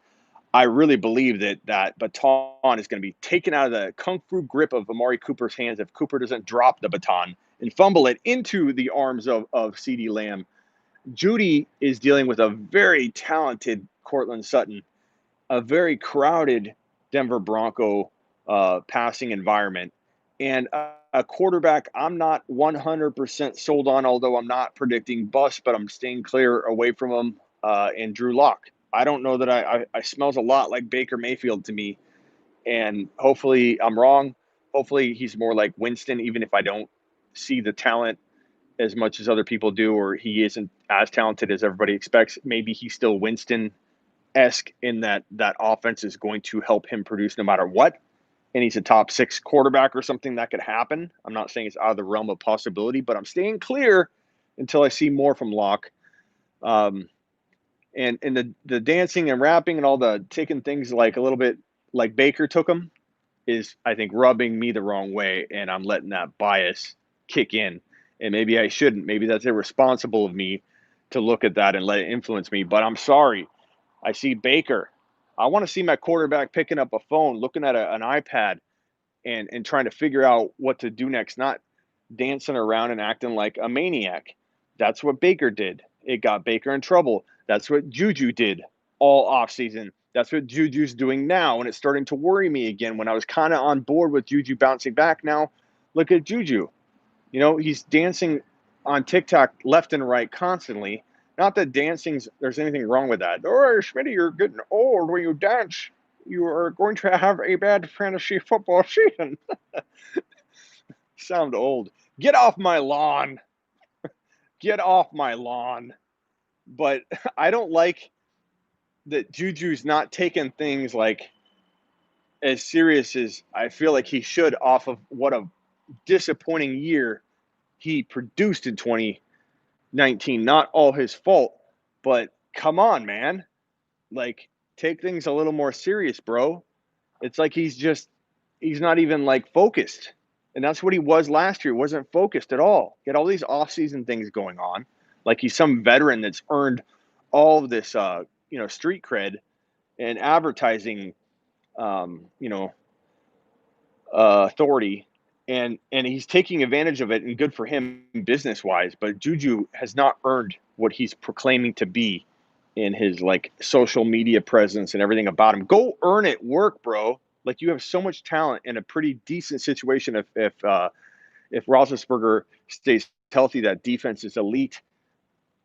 I really believe that baton is going to be taken out of the kung fu grip of Amari Cooper's hands if Cooper doesn't drop the baton and fumble it into the arms of CeeDee Lamb. Jeudy is dealing with a very talented Cortland Sutton, a very crowded Denver Bronco passing environment, and a quarterback I'm not 100% sold on, although I'm not predicting bust, but I'm staying clear away from him, and Drew Lock. I don't know that I smells a lot like Baker Mayfield to me, and hopefully I'm wrong. Hopefully he's more like Winston, even if I don't see the talent as much as other people do, or he isn't as talented as everybody expects. Maybe he's still Winston-esque in that offense is going to help him produce no matter what, and he's a top 6 quarterback or something. That could happen. I'm not saying it's out of the realm of possibility, but I'm staying clear until I see more from Locke. And the dancing and rapping and all the taking things like a little bit like Baker took them is, I think, rubbing me the wrong way, and I'm letting that bias kick in. And maybe I shouldn't. Maybe that's irresponsible of me to look at that and let it influence me. But I'm sorry. I see Baker. I want to see my quarterback picking up a phone, looking at an iPad, and trying to figure out what to do next, not dancing around and acting like a maniac. That's what Baker did. It got Baker in trouble. That's what Juju did all offseason. That's what Juju's doing now, and it's starting to worry me again when I was kind of on board with Juju bouncing back. Now, look at Juju. He's dancing on TikTok left and right constantly. Not that there's anything wrong with that. Oh, Smitty, you're getting old when you dance. You are going to have a bad fantasy football season. Sound old. Get off my lawn. Get off my lawn. But I don't like that Juju's not taking things like as serious as I feel like he should off of what a disappointing year he produced in 2019. Not all his fault, but come on, man. Take things a little more serious, bro. It's like he's not even focused. And that's what he was last year. He wasn't focused at all. He had all these off-season things going on. Like he's some veteran that's earned all of this, street cred and advertising, you know, authority, and he's taking advantage of it, and good for him business wise. But Juju has not earned what he's proclaiming to be in his like social media presence and everything about him. Go earn it, work, bro. Like you have so much talent in a pretty decent situation. If Roethlisberger stays healthy, that defense is elite.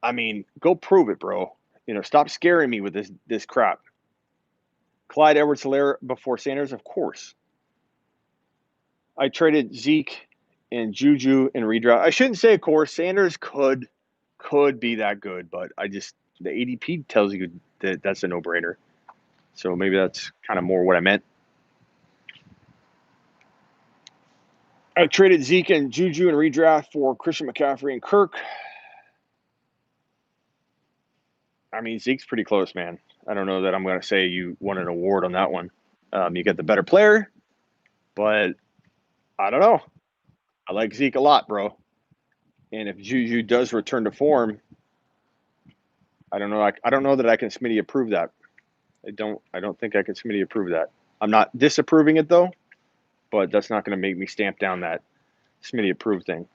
I mean, go prove it, bro. Stop scaring me with this crap. Clyde Edwards-Helaire before Sanders, of course. I traded Zeke and Juju and redraft. I shouldn't say, of course, Sanders could be that good, but the ADP tells you that that's a no-brainer. So maybe that's kind of more what I meant. I traded Zeke and Juju and redraft for Christian McCaffrey and Kirk. I mean, Zeke's pretty close, man. I don't know that I'm going to say you won an award on that one. You get the better player, but I don't know. I like Zeke a lot, bro. And if Juju does return to form, I don't know. I don't know that I can Smitty approve that. I don't think I can Smitty approve that. I'm not disapproving it though, but that's not going to make me stamp down that Smitty approved thing.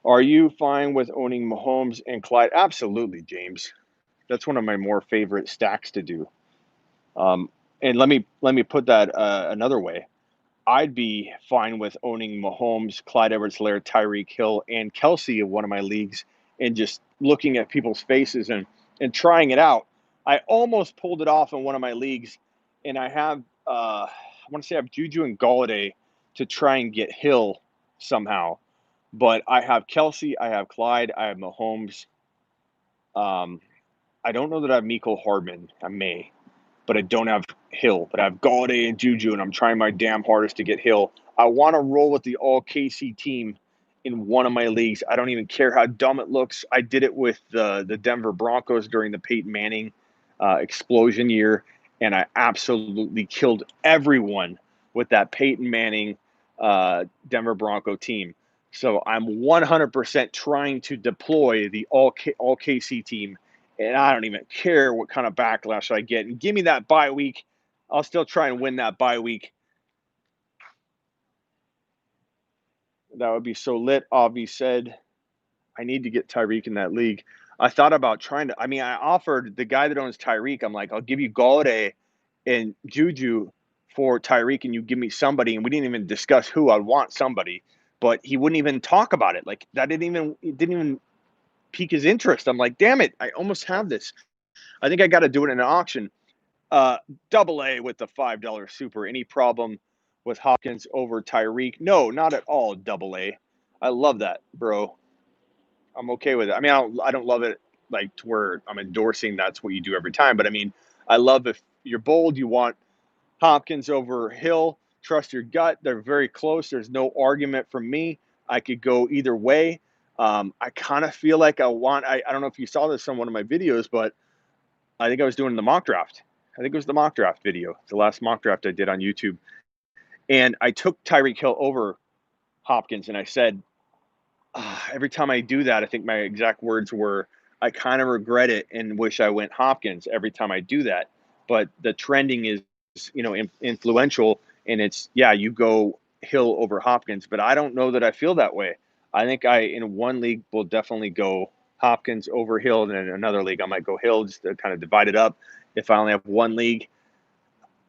Are you fine with owning Mahomes and Clyde? Absolutely, James. That's one of my more favorite stacks to do. And let me put that another way. I'd be fine with owning Mahomes, Clyde Edwards-Helaire, Tyreek Hill, and Kelsey in one of my leagues, and just looking at people's faces and trying it out. I almost pulled it off in one of my leagues, and I have I want to say I have Juju and Galladay to try and get Hill somehow, but I have Kelsey, I have Clyde, I have Mahomes. I don't know that I have Mecole Hardman. I may, but I don't have Hill. But I have Galladay and Juju, and I'm trying my damn hardest to get Hill. I want to roll with the all KC team in one of my leagues. I don't even care how dumb it looks. I did it with the Denver Broncos during the Peyton Manning explosion year, and I absolutely killed everyone with that Peyton Manning Denver Bronco team. So I'm 100% trying to deploy the all KC team, and I don't even care what kind of backlash I get. And give me that bye week. I'll still try and win that bye week. That would be so lit. Avi said, I need to get Tyreek in that league. I thought about trying to. I offered the guy that owns Tyreek. I'm like, I'll give you Galladay and Juju for Tyreek, and you give me somebody. And we didn't even discuss who. I want somebody, but he wouldn't even talk about it. Like it didn't even pique his interest. I'm like, damn it, I almost have this. I think I got to do it in an auction. Double A with the $5 super. Any problem with Hopkins over Tyreek? No, not at all. Double A. I love that, bro. I'm okay with it. I don't love it like to where I'm endorsing that's what you do every time. But I love if you're bold, you want Hopkins over Hill. Trust your gut. They're very close. There's no argument from me. I could go either way. I kind of feel like I don't know if you saw this on one of my videos, but I think I was doing the mock draft. I think it was the mock draft video, the last mock draft I did on YouTube. And I took Tyreek Hill over Hopkins, and I said, every time I do that, I think my exact words were, I kind of regret it and wish I went Hopkins every time I do that. But the trending is, influential, and it's, you go Hill over Hopkins, but I don't know that I feel that way. I think in one league, will definitely go Hopkins over Hill, and in another league, I might go Hill just to kind of divide it up. If I only have one league,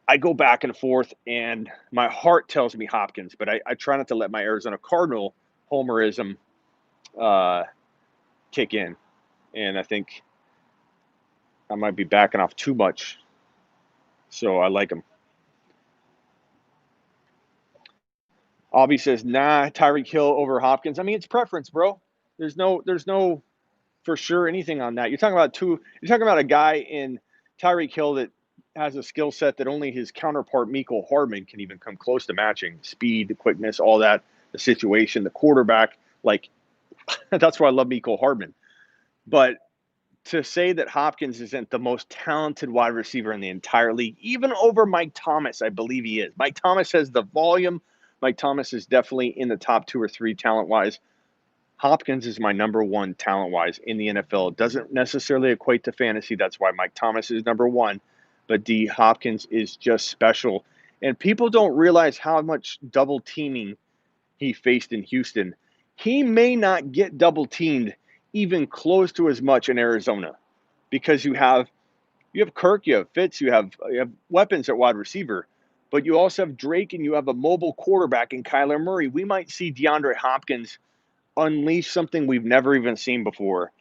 I go back and forth, and my heart tells me Hopkins, but I try not to let my Arizona Cardinal homerism kick in, and I think I might be backing off too much. So I like him. Avi says, nah, Tyreek Hill over Hopkins. It's preference, bro. There's no for sure anything on that. You're talking about a guy in Tyreek Hill that has a skill set that only his counterpart Mecole Hardman can even come close to matching. Speed, the quickness, all that, the situation, the quarterback. Like, that's why I love Mecole Hardman. But to say that Hopkins isn't the most talented wide receiver in the entire league, even over Mike Thomas, I believe he is. Mike Thomas has the volume. Mike Thomas is definitely in the top 2 or 3 talent-wise. Hopkins is my number one talent-wise in the NFL. It doesn't necessarily equate to fantasy. That's why Mike Thomas is number one. But D. Hopkins is just special. And people don't realize how much double teaming he faced in Houston. He may not get double teamed even close to as much in Arizona because you have Kirk, you have Fitz, you have weapons at wide receiver, but you also have Drake and you have a mobile quarterback in Kyler Murray. We might see DeAndre Hopkins unleash something we've never even seen before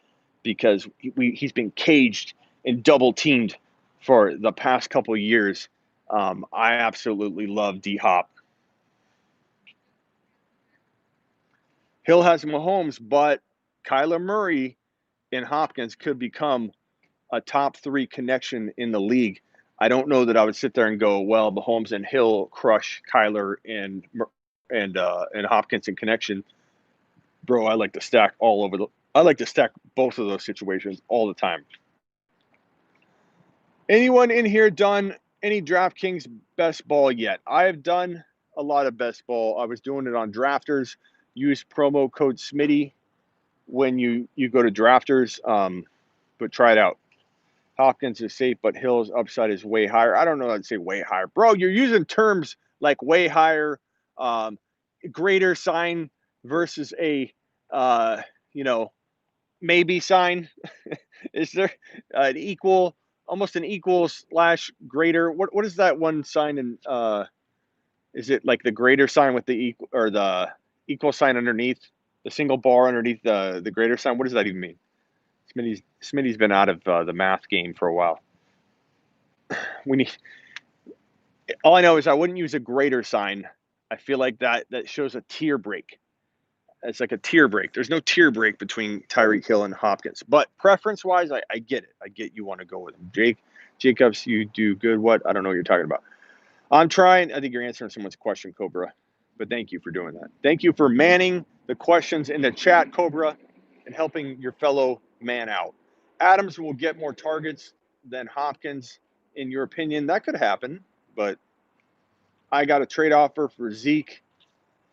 because he's been caged and double teamed for the past couple of years. I absolutely love D Hop. Hill has Mahomes, but Kyler Murray and Hopkins could become a top 3 connection in the league. I don't know that I would sit there and go, well, Mahomes and Hill crush Kyler and Hopkins in connection. Bro, I like to stack both of those situations all the time. Anyone in here done any DraftKings best ball yet? I have done a lot of best ball. I was doing it on Drafters. Use promo code Smitty when you go to Drafters, but try it out. Hopkins is safe, but Hill's upside is way higher. I don't know. I'd say way higher. Bro, you're using terms like way higher, greater sign versus a, maybe sign. Is there an equal, almost an equal / greater? What is that one sign in, is it like the greater sign with the equal or the equal sign underneath, the single bar underneath the greater sign? What does that even mean? Smitty's been out of the math game for a while. All I know is I wouldn't use a greater sign. I feel like that shows a tier break. It's like a tier break. There's no tier break between Tyreek Hill and Hopkins. But preference-wise, I get it. I get you want to go with him. Jacobs, you do good. What? I don't know what you're talking about. I'm trying. I think you're answering someone's question, Cobra. But thank you for doing that. Thank you for manning the questions in the chat, Cobra, and helping your fellow man out. Adams will get more targets than Hopkins, in your opinion. That could happen, but I got a trade offer for Zeke.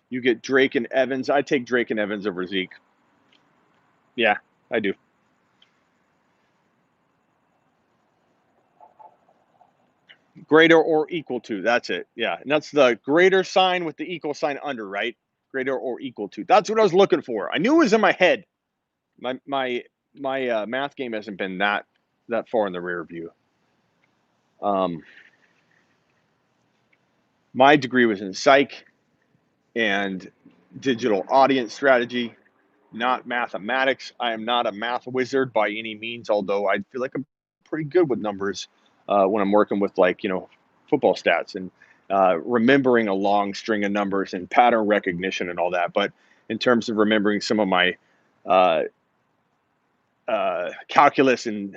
You get Drake and Evans. I take Drake and Evans over Zeke. Yeah, I do. Greater or equal to. That's it. Yeah, and that's the greater sign with the equal sign under, right? Greater or equal to. That's what I was looking for. I knew it was in my head. My math game hasn't been that far in the rear view. My degree was in psych and digital audience strategy, not mathematics. I am not a math wizard by any means, although I feel like I'm pretty good with numbers when I'm working with football stats and remembering a long string of numbers and pattern recognition and all that. But in terms of remembering some of my calculus and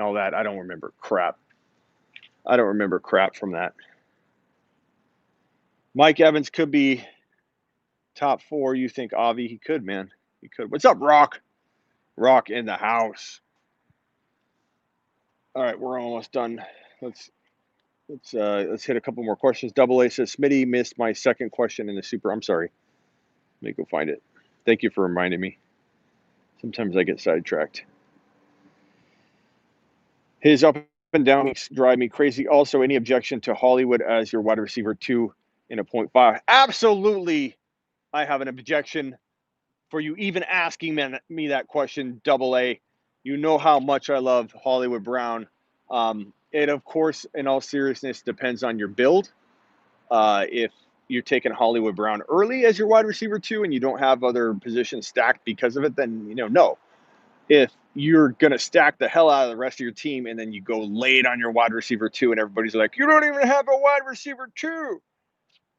all that, I don't remember crap. I don't remember crap from that. Mike Evans could be top 4. You think Avi? He could, man. He could. What's up, Rock? Rock in the house. All right, we're almost done. Let's hit a couple more questions. Double A says Smitty missed my second question in the super. I'm sorry. Let me go find it. Thank you for reminding me. Sometimes I get sidetracked. His up and down drive me crazy. Also, any objection to Hollywood as your wide receiver 2 in a 0.5? Absolutely. I have an objection for you even asking me that question, Double A. You know how much I love Hollywood Brown. It, of course, in all seriousness, depends on your build. If you're taking Hollywood Brown early as your wide receiver 2 and you don't have other positions stacked because of it, then, no. If you're going to stack the hell out of the rest of your team and then you go late on your wide receiver 2 and everybody's like, you don't even have a wide receiver 2,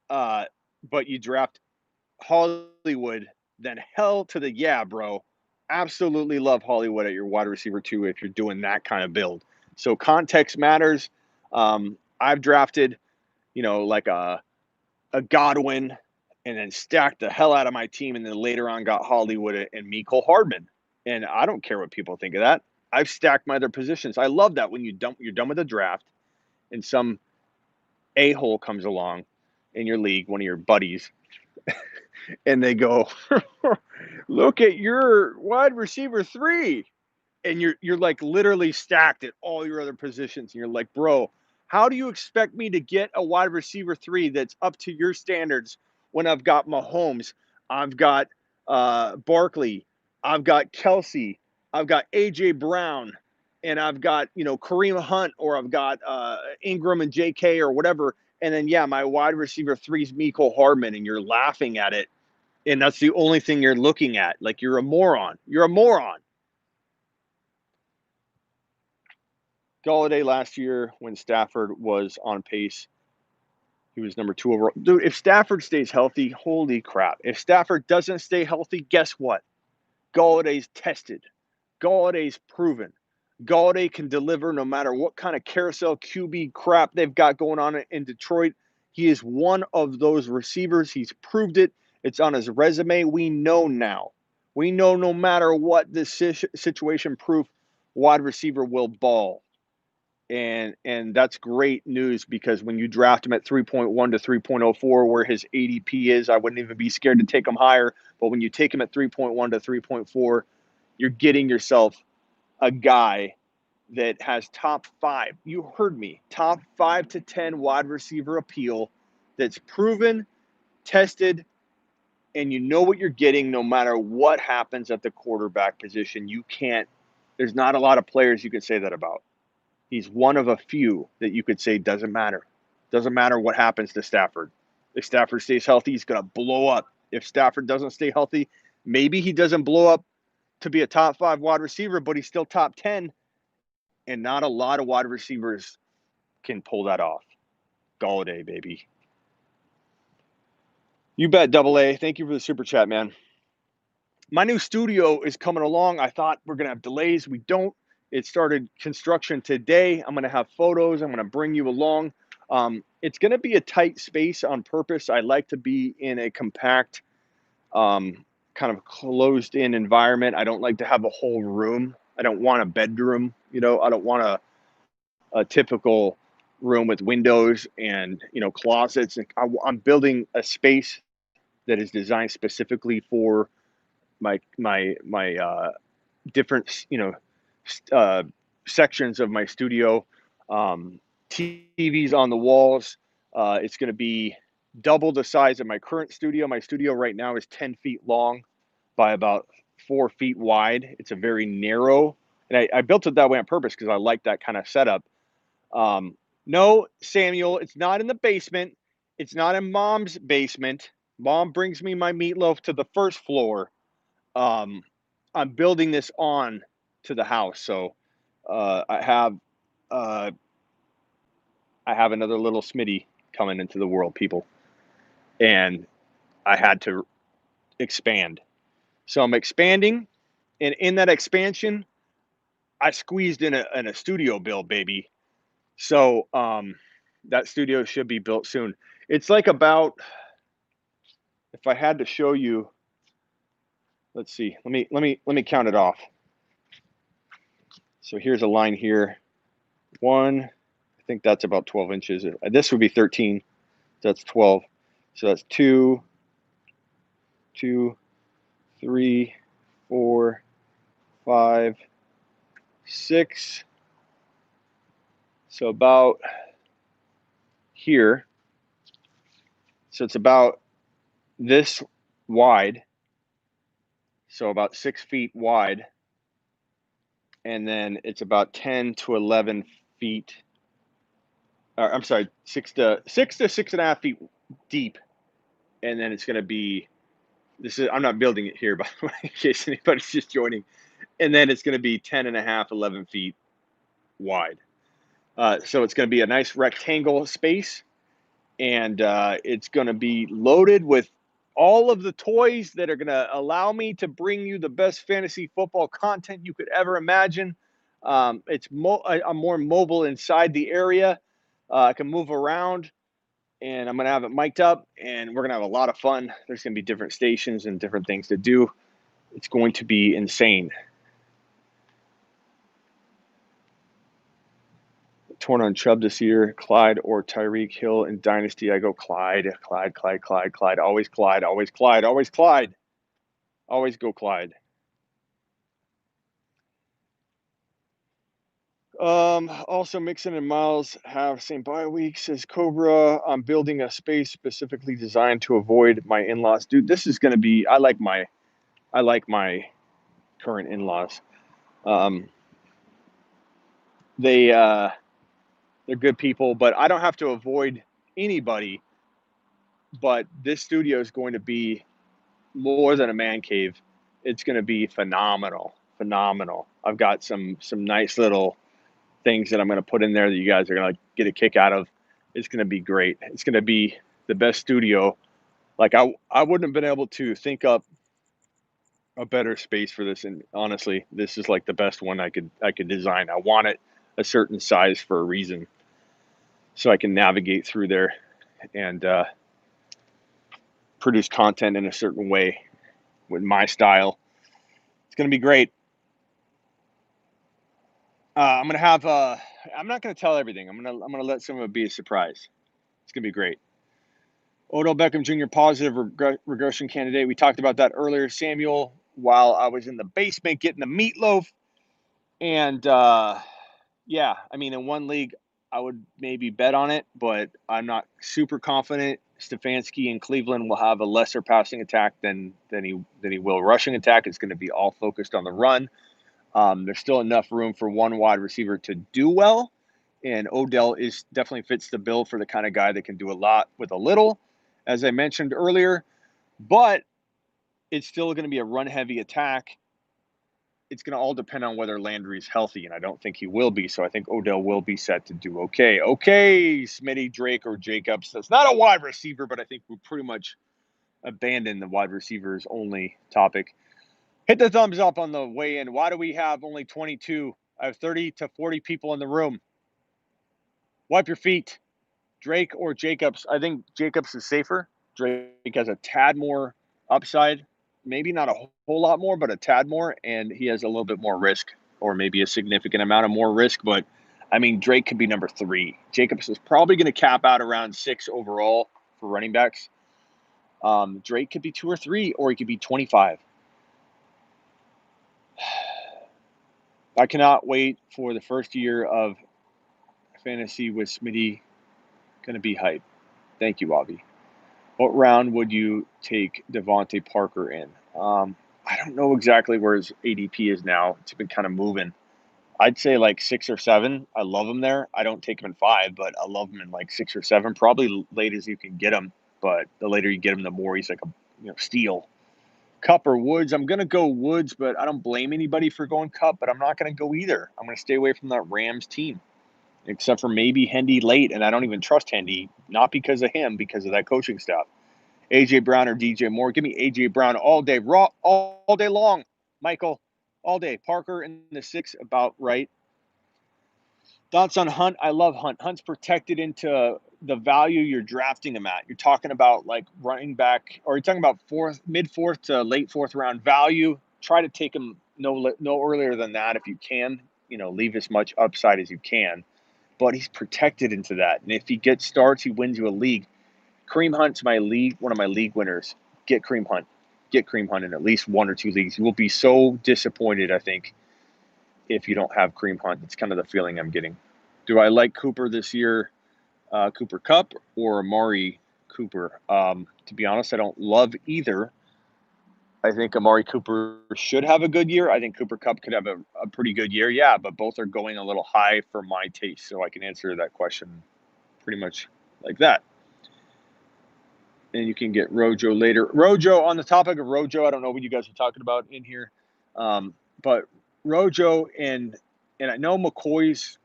but you draft Hollywood, then hell to the yeah, bro. Absolutely love Hollywood at your wide receiver 2 if you're doing that kind of build. So context matters. I've drafted, like a Godwin and then stacked the hell out of my team and then later on got Hollywood and Mecole Hardman. And I don't care what people think of that. I've stacked my other positions. I love that when you're done with the draft and some a-hole comes along in your league, one of your buddies, and they go, "Look at your wide receiver 3." And you're like literally stacked at all your other positions. And you're like, "Bro, how do you expect me to get a wide receiver 3 that's up to your standards when I've got Mahomes, I've got Barkley, I've got Kelsey, I've got AJ Brown, and I've got, Kareem Hunt, or I've got Ingram and JK or whatever. And then, yeah, my wide receiver 3 is Mecole Hardman, and you're laughing at it. And that's the only thing you're looking at. Like, you're a moron. You're a moron. Galladay last year, when Stafford was on pace, he was number 2 overall. Dude, if Stafford stays healthy, holy crap. If Stafford doesn't stay healthy, guess what? Galladay's tested. Galladay's proven. Galladay can deliver no matter what kind of carousel QB crap they've got going on in Detroit. He is one of those receivers. He's proved it. It's on his resume. We know now. We know no matter what this situation, proof wide receiver will ball. And that's great news, because when you draft him at 3.1 to 3.04, where his ADP is, I wouldn't even be scared to take him higher. But when you take him at 3.1 to 3.4, you're getting yourself a guy that has top 5. You heard me. Top 5 to 10 wide receiver appeal, that's proven, tested, and you know what you're getting no matter what happens at the quarterback position. There's not a lot of players you could say that about. He's one of a few that you could say doesn't matter. Doesn't matter what happens to Stafford. If Stafford stays healthy, he's going to blow up. If Stafford doesn't stay healthy, maybe he doesn't blow up to be a top 5 wide receiver, but he's still top 10. And not a lot of wide receivers can pull that off. Galladay, baby. You bet, Double A. Thank you for the super chat, man. My new studio is coming along. I thought we're going to have delays. We don't. It started construction today. I'm going to have photos. I'm going to bring you along. It's going to be a tight space on purpose. I like to be in a compact, kind of closed-in environment. I don't like to have a whole room. I don't want a bedroom. I don't want a typical room with windows and, closets. I'm building a space that is designed specifically for my different sections of my studio. TVs on the walls. It's going to be double the size of my current studio. My studio right now is 10 feet long by about 4 feet wide. It's a very narrow, and I built it that way on purpose because I like that kind of setup. No, Samuel, it's not in the basement. It's not in Mom's basement. Mom brings me my meatloaf to the first floor. I'm building this on to the house, so I have another little Smitty coming into the world, people, and I had to expand. So I'm expanding, and in that expansion, I squeezed in a studio build, baby. So that studio should be built soon. It's like about, if I had to show you, let's see, let me count it off. So here's a line here. 1, I think that's about 12 inches. This would be 13. That's 12. So that's 2, 3, 4, 5, 6. So about here. So it's about this wide. So about 6 feet wide. And then it's about 10 to 11 feet. I'm sorry, 6 to 6.5 feet deep. And then it's going to be, I'm not building it here, by the way, in case anybody's just joining. And then it's going to be 10.5, 11 feet wide. So it's going to be a nice rectangle space. And it's going to be loaded with all of the toys that are going to allow me to bring you the best fantasy football content you could ever imagine. I'm more mobile inside the area. I can move around, and I'm going to have it mic'd up, and we're going to have a lot of fun. There's going to be different stations and different things to do. It's going to be insane. Torn on Chubb this year. Clyde or Tyreek Hill in Dynasty. I go Clyde. Clyde. Always Clyde. Always go Clyde. Also, Mixon and Miles have same bye week, says Cobra. I'm building a space specifically designed to avoid my in-laws. Dude, this is going to be, I like my current in-laws. They're good people, but I don't have to avoid anybody. But this studio is going to be more than a man cave. It's going to be phenomenal. I've got some nice little things that I'm going to put in there that you guys are going to get a kick out of. It's going to be great. It's going to be the best studio. Like I wouldn't have been able to think up a better space for this. And honestly, this is like the best one I could design. I want it a certain size for a reason, so I can navigate through there and produce content in a certain way with my style. It's going to be great. I'm going to have. I'm not going to tell everything. I'm going to let some of it be a surprise. It's going to be great. Odell Beckham Jr. positive regression candidate. We talked about that earlier, Samuel, while I was in the basement getting the meatloaf. And yeah, I mean, in one league, I would maybe bet on it, but I'm not super confident. Stefanski in Cleveland will have a lesser passing attack than he will rushing attack. It's going to be all focused on the run. There's still enough room for one wide receiver to do well, and Odell definitely fits the bill for the kind of guy that can do a lot with a little, as I mentioned earlier. But it's still going to be a run-heavy attack. It's going to all depend on whether Landry's healthy, and I don't think he will be. So I think Odell will be set to do okay. Okay, Smitty, Drake, or Jacobs. That's not a wide receiver, but I think we pretty much abandoned the wide receivers only topic. Hit the thumbs up on the way in. Why do we have only 22? I have 30 to 40 people in the room. Wipe your feet. Drake or Jacobs? I think Jacobs is safer. Drake has a tad more upside. Maybe not a whole lot more, but a tad more. And he has a little bit more risk, or maybe a significant amount of more risk. But, I mean, Drake could be number 3. Jacobs is probably going to cap out around 6 overall for running backs. Drake could be 2 or 3, or he could be 25. I cannot wait for the first year of fantasy with Smitty. Going to be hype. Thank you, Avi. What round would you take Devontae Parker in? I don't know exactly where his ADP is now. It's been kind of moving. I'd say like 6 or 7. I love him there. I don't take him in 5, but I love him in like 6 or 7. Probably late as you can get him, but the later you get him, the more he's like a steal. Cup or Woods? I'm going to go Woods, but I don't blame anybody for going Cup, but I'm not going to go either. I'm going to stay away from that Rams team, except for maybe Hendy late, and I don't even trust Hendy, not because of him, because of that coaching staff. A.J. Brown or DJ Moore? Give me A.J. Brown all day, all day long. Michael, all day. Parker in the 6, about right. Thoughts on Hunt? I love Hunt. Hunt's protected into the value you're drafting him at. You're talking about like running back, or you're talking about mid 4th to late 4th round value. Try to take him no earlier than that if you can. Leave as much upside as you can. But he's protected into that. And if he gets starts, he wins you a league. Kareem Hunt's one of my league winners. Get Kareem Hunt. Get Kareem Hunt in at least 1 or 2 leagues. You will be so disappointed, I think, if you don't have Kareem Hunt. That's kind of the feeling I'm getting. Do I like Cooper this year? Cooper Kupp or Amari Cooper? To be honest, I don't love either. I think Amari Cooper should have a good year. I think Cooper Kupp could have a pretty good year. Yeah, but both are going a little high for my taste, so I can answer that question pretty much like that. And you can get Rojo later. Rojo, on the topic of Rojo, I don't know what you guys are talking about in here, but Rojo and I know McCoy's,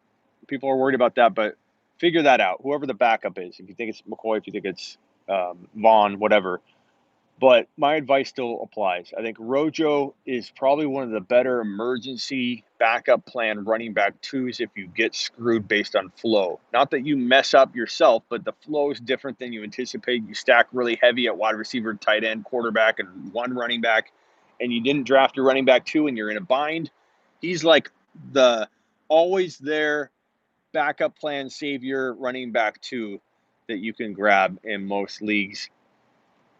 people are worried about that, but figure that out. Whoever the backup is, if you think it's McCoy, if you think it's Vaughn, whatever. But my advice still applies. I think Rojo is probably one of the better emergency backup plan running back 2s if you get screwed based on flow. Not that you mess up yourself, but the flow is different than you anticipate. You stack really heavy at wide receiver, tight end, quarterback, and 1 running back, and you didn't draft your running back 2 and you're in a bind. He's like the always there backup plan savior running back 2 that you can grab in most leagues.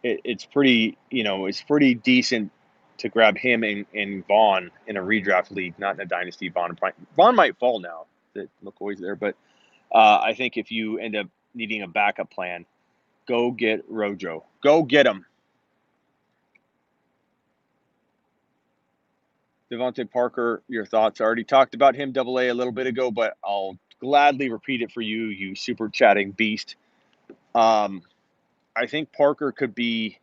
It's pretty, it's pretty decent to grab him and Vaughn in a redraft league, not in a dynasty. Vaughn might fall now that McCoy's there, but I think if you end up needing a backup plan, go get Rojo. Go get him. Devontae Parker, your thoughts. I already talked about him, AA, a little bit ago, but I'll gladly repeat it for you, you super chatting beast. I think Parker could be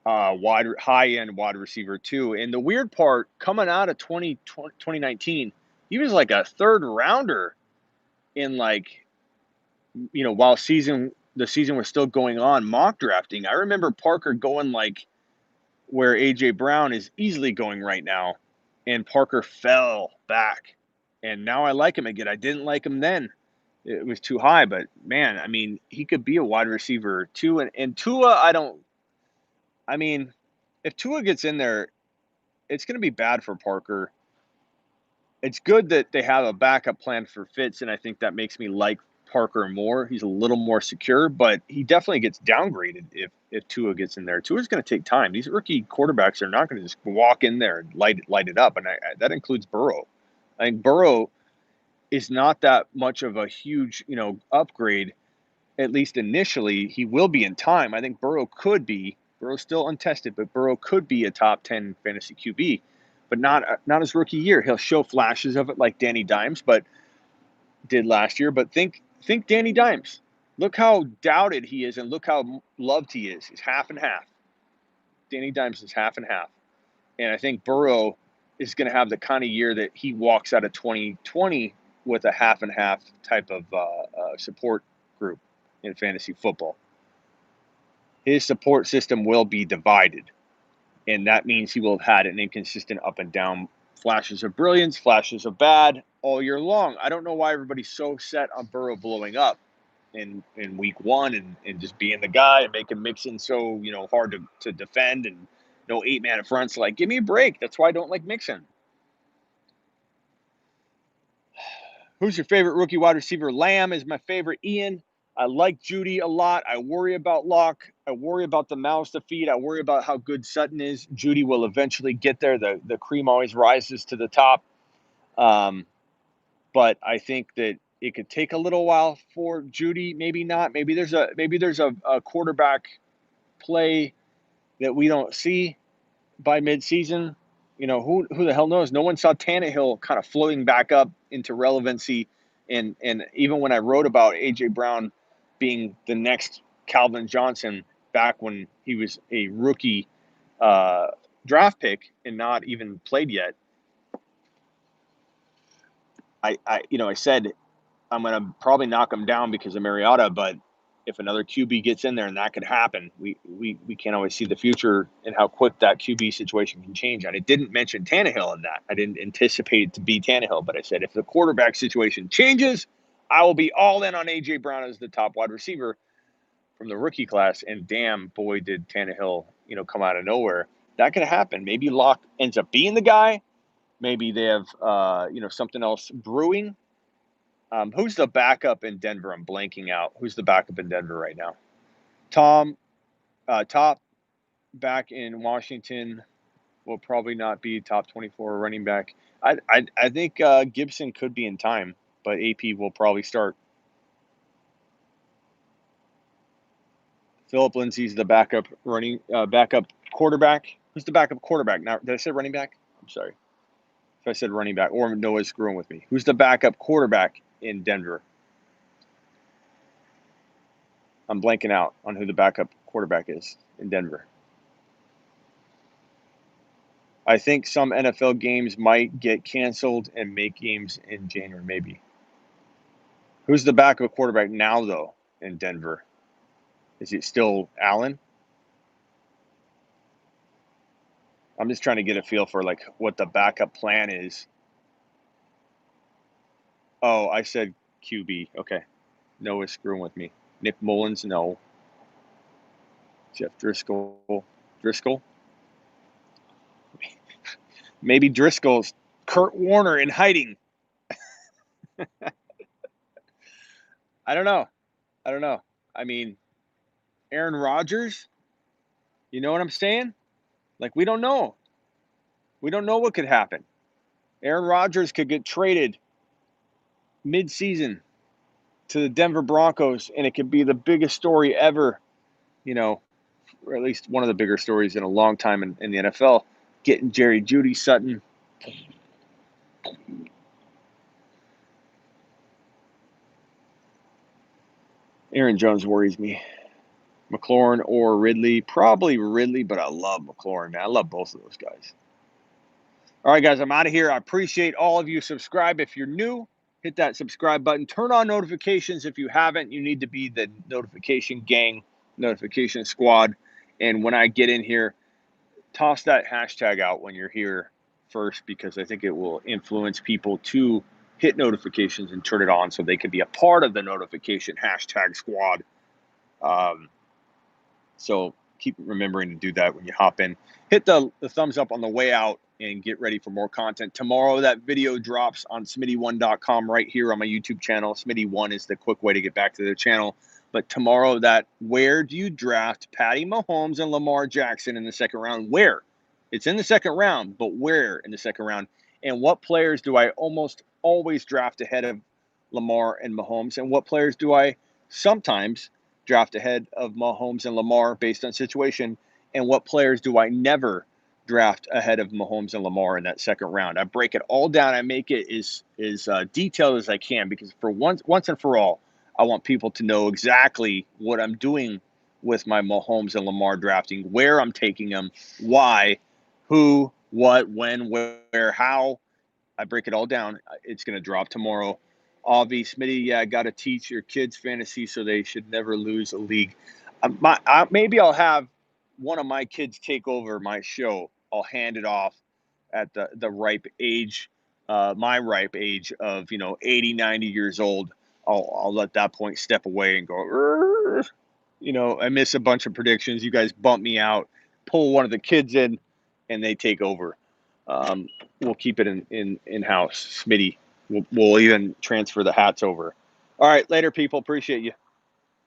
high-end wide receiver too. And the weird part, coming out of 2019, he was like a third rounder in while the season was still going on, mock drafting. I remember Parker going like where AJ Brown is easily going right now, and Parker fell back. And now I like him again. I didn't like him then. It was too high, but man, I mean, he could be a wide receiver too. And Tua, if Tua gets in there, it's going to be bad for Parker. It's good that they have a backup plan for Fitz, and I think that makes me like Parker more. He's a little more secure, but he definitely gets downgraded if Tua gets in there. Tua's going to take time. These rookie quarterbacks are not going to just walk in there and light it up, and that includes Burrow. I think Burrow is not that much of a huge, upgrade, at least initially. He will be in time. I think Burrow's still untested, but Burrow could be a top 10 fantasy QB, but not his rookie year. He'll show flashes of it like Danny Dimes did last year. But think Danny Dimes. Look how doubted he is, and look how loved he is. He's half and half. Danny Dimes is half and half. And I think Burrow is going to have the kind of year that he walks out of 2020 with a half and half type of support group in fantasy football. His support system will be divided, and that means he will have had an inconsistent up and down, flashes of brilliance, flashes of bad all year long. I don't know why everybody's so set on Burrow blowing up in week 1 and just being the guy and making Mixon so hard to defend and no 8-man fronts. Like, give me a break. That's why I don't like Mixon. Who's your favorite rookie wide receiver? Lamb is my favorite. Ian, I like Judy a lot. I worry about Locke. I worry about the mouths to feed. I worry about how good Sutton is. Judy will eventually get there. The cream always rises to the top. But I think that it could take a little while for Judy. Maybe not. Maybe there's a quarterback play that we don't see by midseason. Who the hell knows? No one saw Tannehill kind of floating back up into relevancy. And even when I wrote about AJ Brown being the next Calvin Johnson back when he was a rookie draft pick and not even played yet, I said I'm going to probably knock him down because of Mariota, but if another QB gets in there, and that could happen, we can't always see the future and how quick that QB situation can change. And I didn't mention Tannehill in that. I didn't anticipate it to be Tannehill, but I said if the quarterback situation changes, I will be all in on A.J. Brown as the top wide receiver from the rookie class. And damn, boy, did Tannehill, come out of nowhere. That could happen. Maybe Locke ends up being the guy. Maybe they have, something else brewing. Who's the backup in Denver? I'm blanking out. Who's the backup in Denver right now? Top back in Washington will probably not be top 24 running back. I think Gibson could be in time, but AP will probably start. Philip Lindsay's the backup quarterback. Who's the backup quarterback? Now, did I say running back? I'm sorry if I said running back, or Noah's screwing with me. Who's the backup quarterback in Denver? I'm blanking out on who the backup quarterback is in Denver. I think some NFL games might get canceled and make games in January, maybe. Who's the backup quarterback now, though, in Denver? Is it still Allen? I'm just trying to get a feel for what the backup plan is. Oh, I said QB. Okay. Noah's screwing with me. Nick Mullins, no. Jeff Driscoll. Maybe Driscoll's Kurt Warner in hiding. I don't know. I don't know. I mean, Aaron Rodgers, you know what I'm saying? Like, we don't know. We don't know what could happen. Aaron Rodgers could get traded mid-season to the Denver Broncos, and it could be the biggest story ever, you know, or at least one of the bigger stories in a long time in the NFL. Getting Jerry Jeudy, Sutton. Aaron Jones worries me. McLaurin or Ridley. Probably Ridley, but I love McLaurin, man. I love both of those guys. All right, guys, I'm out of here. I appreciate all of you. Subscribe if you're new. Hit that subscribe button. Turn on notifications if you haven't. You need to be the notification gang, notification squad. And when I get in here, toss that hashtag out when you're here first, because I think it will influence people to hit notifications and turn it on so they can be a part of the notification hashtag squad. So keep remembering to do that when you hop in. Hit the thumbs up on the way out and get ready for more content. Tomorrow, that video drops on Smitty1.com right here on my YouTube channel. Smitty1 is the quick way to get back to the channel. But tomorrow, that where do you draft Patty Mahomes and Lamar Jackson in the second round? Where? It's in the second round, but where in the second round? And what players do I almost always draft ahead of Lamar and Mahomes? And what players do I sometimes draft ahead of Mahomes and Lamar based on situation? And what players do I never draft ahead of Mahomes and Lamar in that second round? I break it all down. I make it as detailed as I can, because for once and for all, I want people to know exactly what I'm doing with my Mahomes and Lamar drafting, where I'm taking them, why, who, what, when, where, how. I break it all down. It's going to drop tomorrow. Avi, Smitty, yeah, got to teach your kids fantasy so they should never lose a league. Maybe I'll have one of my kids take over my show. I'll hand it off at the ripe age, my ripe age of 80, 90 years old. I'll let that point step away and go. I miss a bunch of predictions. You guys bump me out, pull one of the kids in, and they take over. We'll keep it in house. Smitty, we'll even transfer the hats over. All right, later, people. Appreciate you.